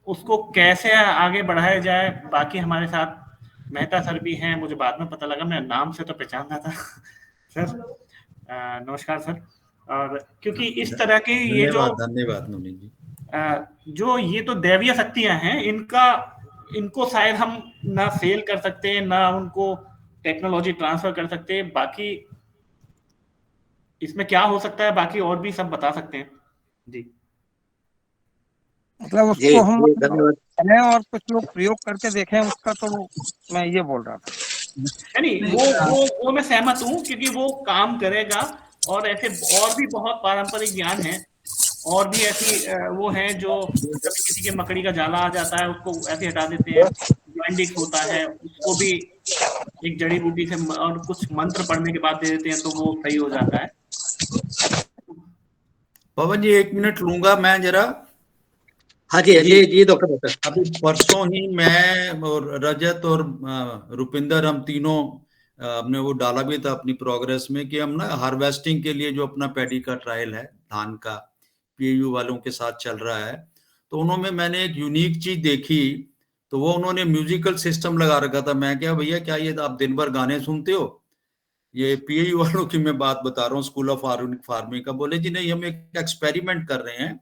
उसको कैसे आगे बढ़ाया जाए। बाकी हमारे साथ मेहता सर भी हैं, मुझे बाद में पता लगा, मैं नाम से तो पहचानता था सर। नमस्कार सर। और क्योंकि इस तरह के ये जो धन्यवाद नवनीत जी, जो ये तो दैवीय शक्तियां हैं, इनको शायद हम ना फेल कर सकते हैं, ना उनको टेक्नोलॉजी ट्रांसफर कर सकते हैं। बाकी इसमें क्या हो सकता है, बाकी और भी सब बता सकते हैं जी। मतलब उसको हम करें और कुछ लोग प्रयोग करके देखें उसका, तो मैं ये बोल रहा था। नहीं, वो मैं सहमत हूँ, क्योंकि वो काम करेगा। और ऐसे और भी बहुत पारंपरिक ज्ञान है, और भी ऐसी वो हैं जो कभी किसी के मकड़ी का जाला आ जाता है उसको ऐसे हटा देते हैं। जॉइंडिक्स होता है, उसको भी एक जड़ी बूटी से और कुछ मंत्र पढ़ने के बाद दे देते हैं तो वो सही हो जाता है। पवन जी 1 मिनट लूंगा मैं जरा। हाँ जी, जी डॉक्टर। अभी परसों ही मैं और रजत और रुपिंदर, हम तीनों हमने वो डाला भी था अपनी प्रोग्रेस में कि हम ना हार्वेस्टिंग के लिए जो अपना पैडी का ट्रायल है धान का, पीएयू वालों के साथ चल रहा है। तो उन्होंने मैंने एक यूनिक चीज देखी, तो वो उन्होंने म्यूजिकल सिस्टम लगा रखा था। मैं क्या भैया, क्या ये आप दिन भर गाने सुनते हो? ये पीएयू वालों की मैं बात बता रहा हूँ, स्कूल ऑफ ऑर्गेनिक फार्मिंग का। बोले जी नहीं, हम एक एक्सपेरिमेंट कर रहे हैं,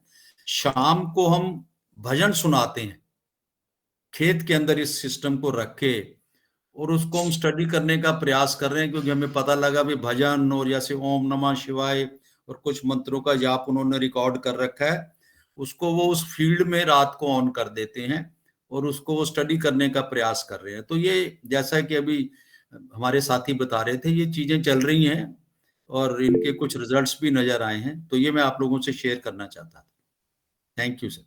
शाम को हम भजन सुनाते हैं खेत के अंदर इस सिस्टम को रखे, और उसको हम स्टडी करने का प्रयास कर रहे हैं। क्योंकि हमें पता लगा भी भजन और जैसे ओम नमः शिवाय और कुछ मंत्रों का जाप उन्होंने रिकॉर्ड कर रखा है, उसको वो उस फील्ड में रात को ऑन कर देते हैं और उसको वो स्टडी करने का प्रयास कर रहे हैं। तो ये जैसा कि अभी हमारे साथी बता रहे थे, ये चीजें चल रही हैं और इनके कुछ रिजल्ट्स भी नजर आए हैं, तो ये मैं आप लोगों से शेयर करना चाहता था। Thank you sir.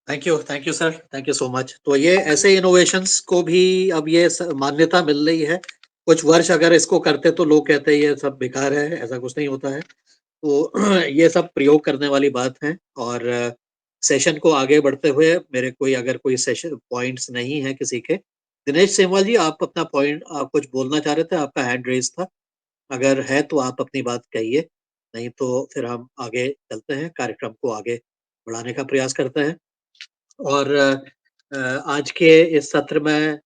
Thank you sir, thank you so much. तो ये ऐसे इनोवेशंस को भी अब ये मान्यता मिल रही है। कुछ वर्ष अगर इसको करते तो लोग कहते हैं ये सब बेकार है, ऐसा कुछ नहीं होता है। तो ये सब प्रयोग करने वाली बात है। और सेशन को आगे बढ़ते हुए मेरे अगर कोई सेशन पॉइंट्स नहीं है किसी के। दिनेश सेमवाल जी, आप अपना पॉइंट, आप कुछ बोलना चाह रहे थे, आपका हैंड रेज था, अगर है तो आप अपनी बात कहिए, नहीं तो फिर हम आगे चलते हैं, कार्यक्रम को आगे बढ़ाने का प्रयास करते हैं। और आज के इस सत्र में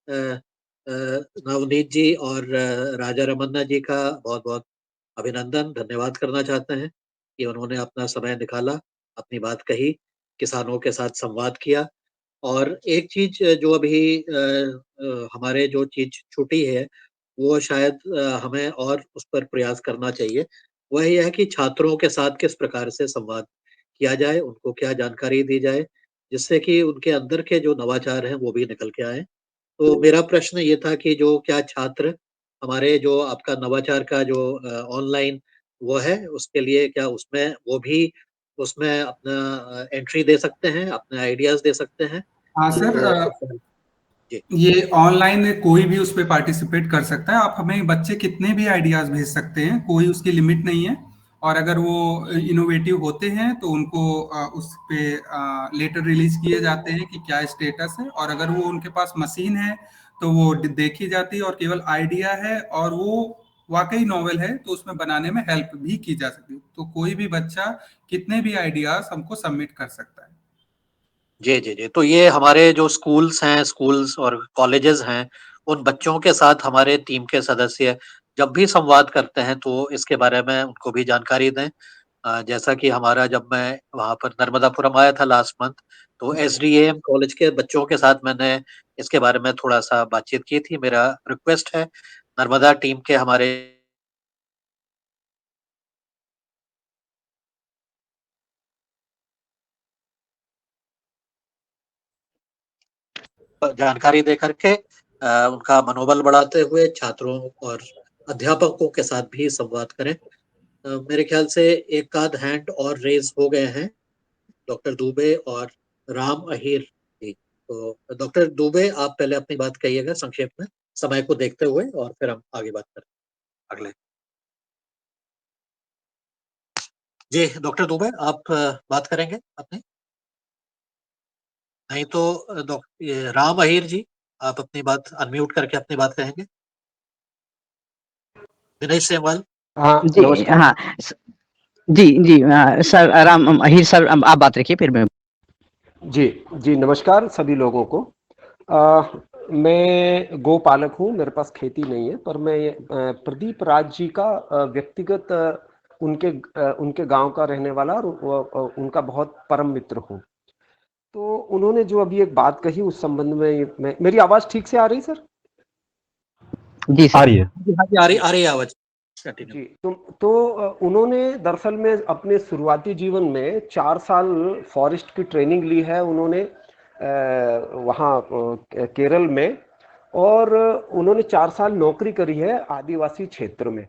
नवनीत जी और राजा रमन्ना जी का बहुत बहुत अभिनंदन, धन्यवाद करना चाहते हैं कि उन्होंने अपना समय निकाला, अपनी बात कही, किसानों के साथ संवाद किया। और एक चीज जो अभी हमारे जो चीज छूटी है, वो शायद हमें और उस पर प्रयास करना चाहिए। वह यह है कि छात्रों के साथ किस प्रकार से संवाद किया जाए, उनको क्या जानकारी दी जाए, जिससे कि उनके अंदर के जो नवाचार हैं वो भी निकल के आए। तो मेरा प्रश्न ये था कि जो क्या छात्र हमारे जो आपका नवाचार का जो ऑनलाइन वो है, उसके लिए क्या उसमें अपना एंट्री दे सकते हैं, अपने आइडियाज दे सकते हैं? हाँ सर, ये ऑनलाइन में कोई भी उस पे पार्टिसिपेट कर सकता है। आप हमें बच्चे कितने भी आइडियाज भेज सकते हैं, कोई उसकी लिमिट नहीं है। और अगर वो इनोवेटिव होते हैं तो उनको उस पे लेटर रिलीज किए जाते हैं कि क्या स्टेटस है, और अगर वो उनके पास मशीन है तो वो देखी जाती है, और केवल आइडिया है और वो वाकई नॉवेल है तो उसमें बनाने में हेल्प भी की जा सकती है। तो कोई भी बच्चा कितने भी आइडियाज हमको सबमिट कर सकता है। जी, जी, जी। तो ये हमारे जो स्कूल्स हैं, स्कूल्स और कॉलेजेस हैं, उन बच्चों के साथ हमारे टीम के सदस्य जब भी संवाद करते हैं तो इसके बारे में उनको भी जानकारी दें। जैसा कि हमारा जब मैं वहाँ पर नर्मदापुरम आया था लास्ट मंथ, तो एसडीएम कॉलेज के बच्चों के साथ मैंने इसके बारे में थोड़ा-सा बातचीत की थी। मेरा रिक्वेस्ट है नर्मदा टीम के हमारे जानकारी दे करके उनका मनोबल बढ़ाते हुए छात्रों और अध्यापकों के साथ भी संवाद करें। मेरे ख्याल से एक आध हैंड और रेज़ हो गए हैं, डॉक्टर दुबे और राम अहीर जी। तो डॉक्टर दुबे आप पहले अपनी बात कहिएगा संक्षेप में, समय को देखते हुए और फिर हम आगे बात करें अगले। जी, डॉक्टर दुबे आप बात करेंगे अपनी? नहीं तो ये राम अहीर जी, आप अपनी बात अनम्यूट करके अपनी बात कहेंगे? दिनेश सेमवाल? हाँ, जी, नमस्कार। हाँ। जी, जी, सर राम अहीर सर, अब आप बात रखिए, फिर मैं। जी, जी, नमस्कार सभी लोगों को। मैं गोपालक हूँ, मेरे पास खेती नहीं है, पर मैं प्रदीप राज जी का व्यक्तिगत उनके गांव का रहने वाला और उनका बहुत परम मित्र हूँ। तो उन्होंने जो अभी एक बात कही उस संबंध में मेरी आवाज ठीक से आ रही सर? जी सर। आ रही है। हाँ जी, आ रही है आवाज। जी, तो उन्होंने दरअसल में अपने शुरुआती जीवन में 4 साल फॉरेस्ट की ट्रेनिंग ली है उन्होंने वहाँ केरल में, और उन्होंने 4 साल नौकरी करी है आदिवासी क्षेत्र में।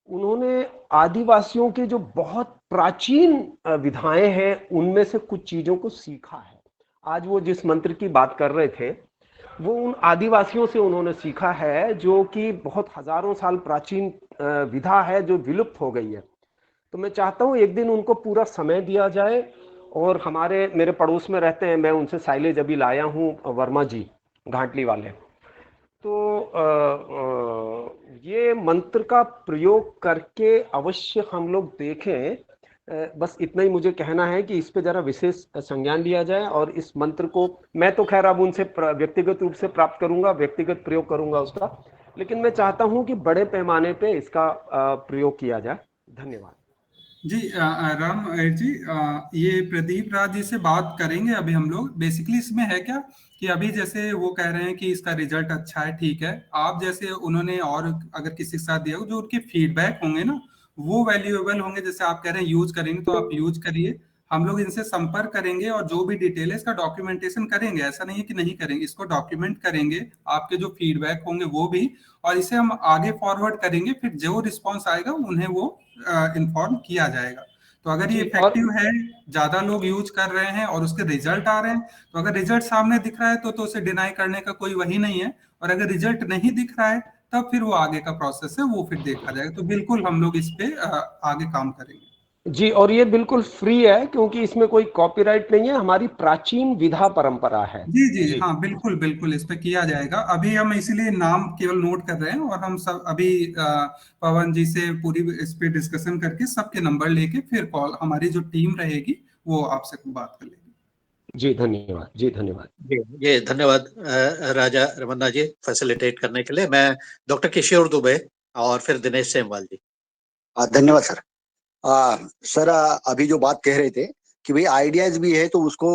उन्होंने आदिवासियों के जो बहुत प्राचीन विधाएं हैं उनमें से कुछ चीजों को सीखा है। आज वो जिस मंत्र की बात कर रहे थे वो उन आदिवासियों से उन्होंने सीखा है, जो कि बहुत हजारों साल प्राचीन विधा है जो विलुप्त हो गई है। तो मैं चाहता हूं एक दिन उनको पूरा समय दिया जाए, और मेरे पड़ोस में रहते हैं, मैं उनसे साइलेज अभी लाया हूं, वर्मा जी घाटली वाले। तो ये मंत्र का प्रयोग करके अवश्य हम लोग देखें। बस इतना ही मुझे कहना है कि इस पे जरा विशेष संज्ञान लिया जाए, और इस मंत्र को मैं तो खैर अब उनसे व्यक्तिगत रूप से प्राप्त करूंगा, व्यक्तिगत प्रयोग करूंगा उसका, लेकिन मैं चाहता हूं कि बड़े पैमाने पे इसका प्रयोग किया जाए। धन्यवाद जी। राम जी, ये प्रदीप राज जी से बात करेंगे अभी हम लोग। बेसिकली इसमें है क्या कि अभी जैसे वो कह रहे हैं कि इसका रिजल्ट अच्छा है, ठीक है। आप जैसे उन्होंने और अगर किसी के साथ दिया हो, जो उनके फीडबैक होंगे ना वो वैल्यूएबल होंगे। जैसे आप कह रहे हैं यूज करेंगे, तो आप यूज करिए। हम लोग इनसे संपर्क करेंगे और जो भी डिटेल है इसका डॉक्यूमेंटेशन करेंगे। ऐसा नहीं है कि नहीं करेंगे, इसको डॉक्यूमेंट करेंगे, आपके जो फीडबैक होंगे वो भी, और इसे हम आगे फॉरवर्ड करेंगे। फिर जो रिस्पॉन्स आएगा उन्हें वो इन्फॉर्म किया जाएगा। तो अगर ये इफेक्टिव है, ज्यादा लोग यूज कर रहे हैं और उसके रिजल्ट आ रहे हैं, तो अगर रिजल्ट सामने दिख रहा है तो उसे डिनाई करने का कोई वही नहीं है। और अगर रिजल्ट नहीं दिख रहा है तब फिर वो आगे का प्रोसेस है, वो फिर देखा जाएगा। तो बिल्कुल हम लोग इस पे आगे काम करेंगे जी। और ये बिल्कुल फ्री है, क्योंकि इसमें कोई कॉपीराइट नहीं है, हमारी प्राचीन विधा परंपरा है। जी, जी, हाँ, बिल्कुल बिल्कुल इस पे किया जाएगा। अभी हम इसीलिए नाम केवल नोट कर रहे हैं, और हम सब अभी पवन जी से पूरी इस पे डिस्कशन करके सबके नंबर लेके फिर कॉल, हमारी जो टीम रहेगी वो आपसे बात कर लेगी। जी धन्यवाद, जी धन्यवाद। जी, धन्यवाद राजा रमन्ना जी फैसिलिटेट करने के लिए। मैं डॉक्टर किशोर दुबे और फिर दिनेश सेमवाल जी। धन्यवाद सर। सर, अभी जो बात कह रहे थे कि भाई आइडियाज भी है तो उसको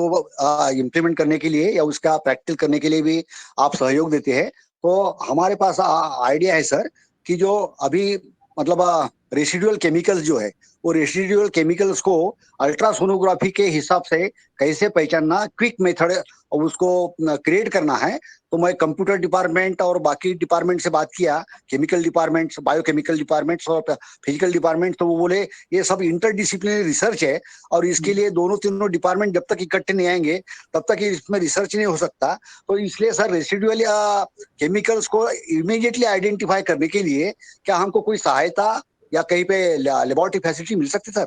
इम्प्लीमेंट करने के लिए या उसका प्रैक्टिस करने के लिए भी आप सहयोग देते हैं। तो हमारे पास आइडिया है सर कि जो अभी मतलब रेसिडुअल केमिकल्स जो है वो रेसिडुअल केमिकल्स को अल्ट्रासोनोग्राफी के हिसाब से कैसे पहचानना, क्विक मेथड उसको क्रिएट करना है। तो मैं कंप्यूटर डिपार्टमेंट और बाकी डिपार्टमेंट से बात किया, केमिकल डिपार्टमेंट, बायोकेमिकल डिपार्टमेंट्स और फिजिकल डिपार्टमेंट, तो वो बोले ये सब इंटरडिसिप्लिनरी रिसर्च है और इसके लिए दोनों तीनों डिपार्टमेंट जब तक इकट्ठे नहीं आएंगे तब तक इसमें रिसर्च नहीं हो सकता। तो इसलिए सर रेसिडुअल या केमिकल्स को इमीडिएटली आइडेंटिफाई करने के लिए क्या हमको कोई सहायता या कहीं पे लेबोरेटरी फैसिलिटी मिल सकती सर?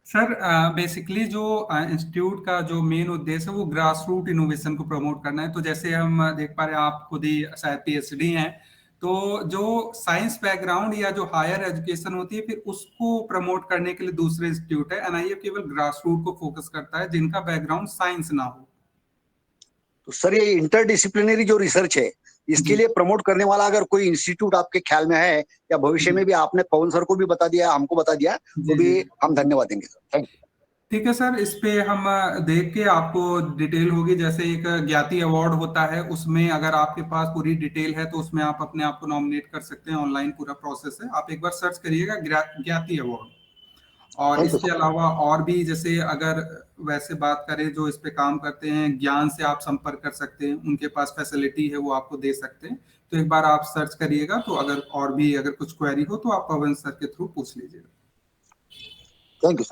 सर बेसिकली जो इंस्टीट्यूट का जो मेन उद्देश्य है वो ग्रास रूट इनोवेशन को प्रमोट करना है। तो जैसे हम देख पा रहे हैं, आप खुद ही शायद पीएचडी हैं, तो जो साइंस बैकग्राउंड या जो हायर एजुकेशन होती है फिर उसको प्रमोट करने के लिए दूसरे इंस्टीट्यूट है। एनआईएफ केवल ग्रास रूट को फोकस करता है जिनका बैकग्राउंड साइंस ना हो। तो सर ये इंटरडिसिप्लिनरी जो रिसर्च है इसके लिए प्रमोट करने वाला अगर कोई इंस्टीट्यूट आपके ख्याल में है या भविष्य में भी, आपने पवन सर को भी बता दिया, हमको बता दिया, तो भी हम धन्यवाद देंगे सर। Thank you. ठीक है सर, इस पे हम देख के आपको डिटेल होगी। जैसे एक ज्ञाति अवार्ड होता है, उसमें अगर आपके पास पूरी डिटेल है तो उसमें आप अपने आप को नॉमिनेट कर सकते हैं। ऑनलाइन पूरा प्रोसेस है, आप एक बार सर्च करिएगा ज्ञाति अवार्ड। और इसके अलावा और भी, जैसे अगर वैसे बात करें जो इस पे काम करते हैं, ज्ञान से आप संपर्क कर सकते हैं, उनके पास फैसिलिटी है वो आपको दे सकते हैं। तो एक बार आप सर्च करिएगा, तो अगर और भी अगर कुछ क्वेरी हो तो आप पवन सर के थ्रू पूछ लीजिएगा। Thank you.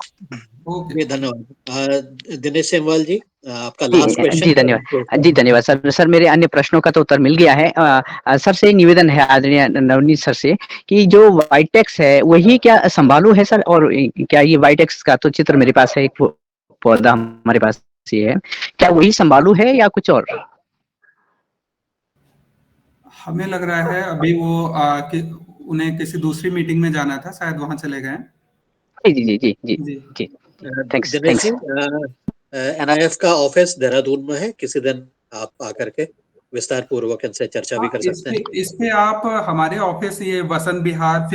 ओके, धन्यवाद। दिनेश सेमवाल जी, आपका जी, लास्ट क्वेश्चन। जी धन्यवाद। जी धन्यवाद सर। सर मेरे अन्य प्रश्नों का तो उत्तर मिल गया है। सर से निवेदन है आदरणीय नवनीत सर से कि जो वाइटेक्स है वही क्या संभालू है सर, और क्या ये वाइटेक्स का तो चित्र मेरे पास है, एक पौधा हमारे पास ये है, क्या वही संभालू है या कुछ और? हमें लग रहा है अभी वो उन्हें किसी दूसरी मीटिंग में जाना था, शायद वहां चले गए। जी जी जी जी जी, थैंक्स दिनेश थैंक्स। जी, एनआईएफ का ऑफिस देहरादून में है, किसी दिन आप आकर के विस्तार पूर्वक इनसे चर्चा भी कर सकते हैं। इस पे आप हमारे ऑफिस ये वसंत विहार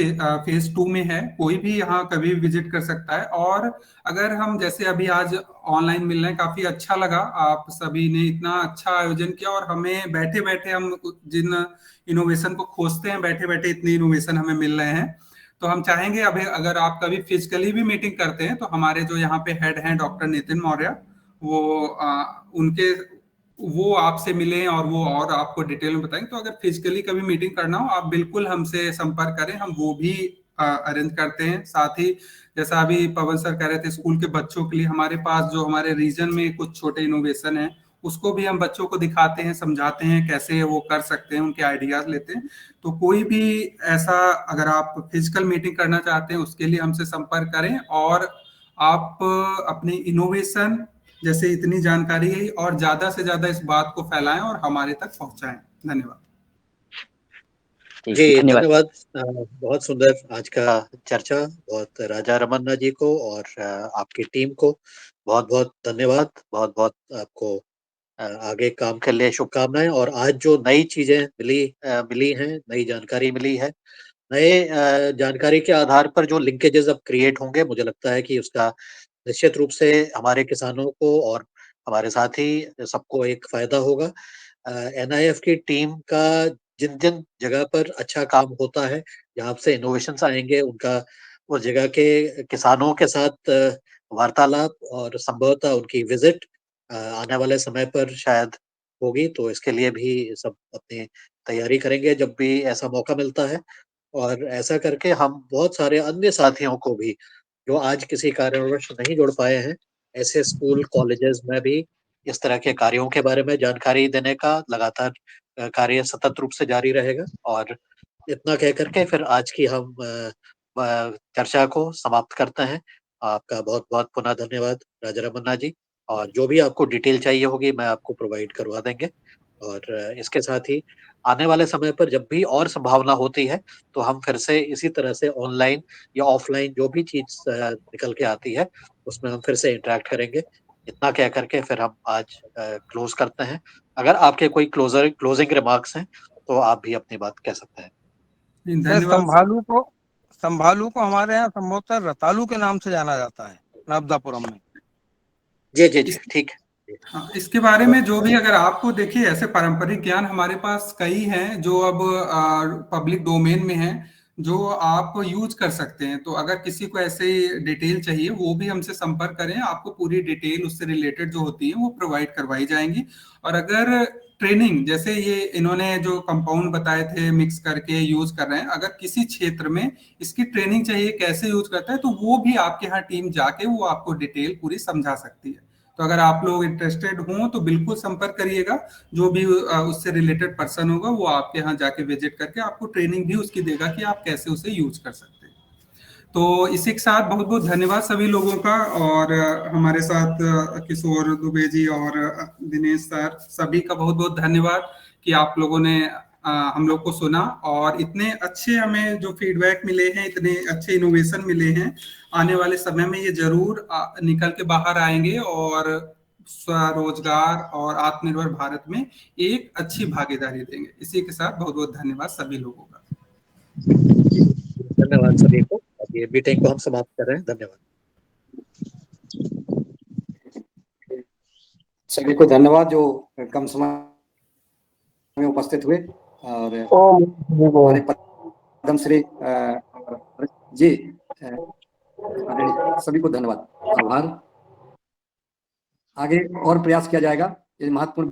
फेज 2 में है, कोई भी यहाँ कभी विजिट कर सकता है। और अगर हम जैसे अभी आज ऑनलाइन मिल रहे हैं, काफी अच्छा लगा, आप सभी ने इतना अच्छा आयोजन किया और हमें बैठे बैठे, हम जिन इनोवेशन को खोजते हैं बैठे बैठे इतने इनोवेशन हमें मिल रहे हैं। तो हम चाहेंगे अभी अगर आप कभी फिजिकली भी मीटिंग करते हैं तो हमारे जो यहाँ पे हेड हैं डॉक्टर नितिन मौर्य, वो आपसे मिलें और वो और आपको डिटेल में बताएंगे। तो अगर फिजिकली कभी मीटिंग करना हो आप बिल्कुल हमसे संपर्क करें, हम वो भी अरेंज करते हैं। साथ ही जैसा अभी पवन सर कह रहे थे, स्कूल के बच्चों के लिए हमारे पास जो हमारे रीजन में कुछ छोटे इनोवेशन है उसको भी हम बच्चों को दिखाते हैं, समझाते हैं कैसे वो कर सकते हैं, उनके आइडियाज लेते हैं। तो कोई भी ऐसा अगर आप फिजिकल मीटिंग करना चाहते हैं उसके लिए हमसे संपर्क करें और आप अपनी इनोवेशन जैसे इतनी जानकारी है और ज्यादा से ज्यादा इस बात को फैलाएं और हमारे तक पहुंचाएं। धन्यवाद जी, धन्यवाद। बहुत सुंदर आज का चर्चा। बहुत राजा रमन्ना जी को और आपकी टीम को बहुत बहुत धन्यवाद। बहुत बहुत आपको आगे काम के लिए शुभकामनाएं। और आज जो नई चीजें मिली हैं, नई जानकारी मिली है, नए जानकारी के आधार पर जो लिंकेजेस अब क्रिएट होंगे, मुझे लगता है कि उसका निश्चित रूप से हमारे किसानों को और हमारे साथी सबको एक फायदा होगा। एनआईएफ की टीम का जिन जिन जगह पर अच्छा काम होता है, जहाँ से इनोवेशंस आएंगे, उनका उस जगह के किसानों के साथ वार्तालाप और संभवतः उनकी विजिट आने वाले समय पर शायद होगी। तो इसके लिए भी सब अपनी तैयारी करेंगे जब भी ऐसा मौका मिलता है। और ऐसा करके हम बहुत सारे अन्य साथियों को भी जो आज किसी कारणवश नहीं जुड़ पाए हैं, ऐसे स्कूल कॉलेजेस में भी इस तरह के कार्यों के बारे में जानकारी देने का लगातार कार्य सतत रूप से जारी रहेगा। और इतना कह करके फिर आज की हम चर्चा को समाप्त करते हैं। आपका बहुत बहुत पुनः धन्यवाद राजा रमन्ना जी। और जो भी आपको डिटेल चाहिए होगी मैं आपको प्रोवाइड करवा देंगे। और इसके साथ ही आने वाले समय पर जब भी और संभावना होती है तो हम फिर से इसी तरह से ऑनलाइन या ऑफलाइन जो भी चीज निकल के आती है उसमें हम फिर से इंटरेक्ट करेंगे। इतना कह करके फिर हम आज क्लोज करते हैं। अगर आपके कोई क्लोजिंग रिमार्क्स हैं तो आप भी अपनी बात कह सकते हैं। संभालू को हमारे यहाँ संभवतः रतालू के नाम से जाना जाता है नर्मदापुरम में। जी जी जी, ठीक है। हाँ, इसके बारे में जो भी अगर आपको देखिए ऐसे पारंपरिक ज्ञान हमारे पास कई हैं जो अब पब्लिक डोमेन में हैं, जो आप यूज कर सकते हैं। तो अगर किसी को ऐसे डिटेल चाहिए वो भी हमसे संपर्क करें, आपको पूरी डिटेल उससे रिलेटेड जो होती है वो प्रोवाइड करवाई जाएंगी। और अगर ट्रेनिंग जैसे ये इन्होंने जो कंपाउंड बताए थे मिक्स करके यूज कर रहे हैं, अगर किसी क्षेत्र में इसकी ट्रेनिंग चाहिए कैसे यूज करता है तो वो भी आपके यहाँ टीम जाके वो आपको डिटेल पूरी समझा सकती है। तो अगर आप लोग इंटरेस्टेड हों तो बिल्कुल संपर्क करिएगा। जो भी उससे रिलेटेड पर्सन होगा वो आपके यहाँ जाके विजिट करके आपको ट्रेनिंग भी उसकी देगा कि आप कैसे उसे यूज कर सकते हैं। तो इसी के साथ बहुत बहुत धन्यवाद सभी लोगों का। और हमारे साथ किशोर दुबे जी और दिनेश सर सभी का बहुत बहुत धन्यवाद कि आप लोगों ने हम लोग को सुना और इतने अच्छे हमें जो फीडबैक मिले हैं, इतने अच्छे इनोवेशन मिले हैं। आने वाले समय में ये जरूर निकल के बाहर आएंगे और स्वरोजगार और आत्मनिर्भर भारत में एक अच्छी भागीदारी देंगे। इसी के साथ बहुत बहुत धन्यवाद सभी लोगों का। धन्यवाद सभी को। अब ये मीटिंग को हम समाप्त कर रहे हैं। धन्यवाद सभी को, धन्यवाद जो कम समय में उपस्थित हुए। और हमारे पद्मश्री जी सभी को धन्यवाद, आभार। आगे और प्रयास किया जाएगा। ये महत्वपूर्ण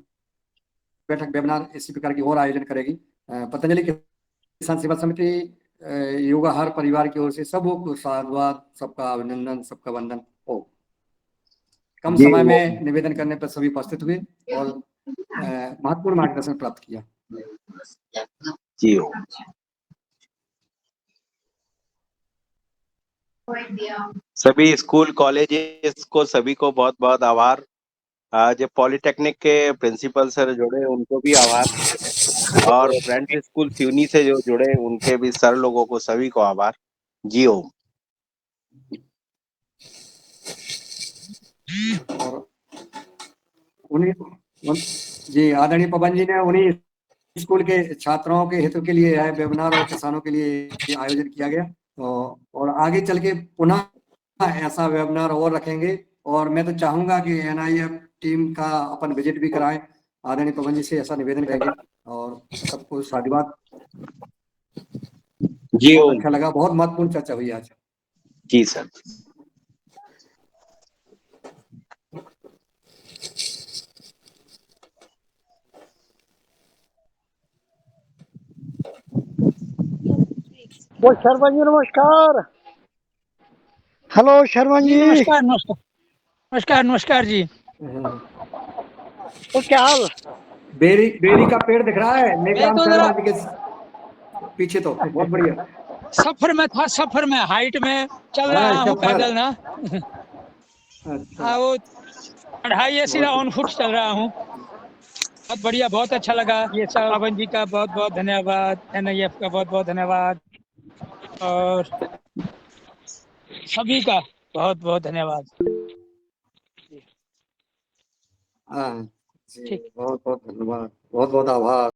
बैठक वेबिनार इसी प्रकार की और आयोजन करेगी पतंजलि किसान सेवा समिति योगाहार परिवार की ओर से। सबको साधुवाद, सबका अभिनंदन, सबका वंदन हो। कम समय में निवेदन करने पर सभी उपस्थित हुए और महत्वपूर्ण मार्गदर्शन प्राप्त किया। जी हो। सभी स्कूल कॉलेजेस को सभी को बहुत बहुत आभार। जो पॉलिटेक्निक के प्रिंसिपल सर जुड़े उनको भी आभार, और फ्रेंड्स स्कूल सिवनी से जो जुड़े उनके भी सर लोगों को सभी को आभार। जी हो। उन्हीं जी आदरणीय पवन जी ने उन्हीं स्कूल के छात्रों के हितों के लिए यह वेबिनार और किसानों के लिए आयोजन किया गया। और आगे चल के पुनः ऐसा वेबिनार और रखेंगे। और मैं तो चाहूंगा कि NIF टीम का अपन विजिट भी कराएं। आदरणीय पवन जी से ऐसा निवेदन करेंगे। और सबको साधुवाद। जी बहुत अच्छा लगा, बहुत महत्वपूर्ण चर्चा हुई आज। जी सर। वो शर्मा जी नमस्कार। हेलो शर्मा जी। नमस्कार नमस्कार नमस्कार नमस्कार जी। तो क्या हाल? बेरी का पेड़ दिख रहा है नेकराम शर्मा जी के पीछे। तो बहुत बढ़िया। सफर में था, सफर में हाइट में चल रहा हूँ पैदल ना। वो 2.5 सिरा ऑन फुट चल रहा हूँ। बहुत बढ़िया, बहुत अच्छा लगा। ये सब पवन जी का बहुत बहुत धन्यवाद, NIF का बहुत बहुत धन्यवाद, और सभी का बहुत बहुत धन्यवाद। हाँ जी, बहुत बहुत धन्यवाद, बहुत बहुत आभार।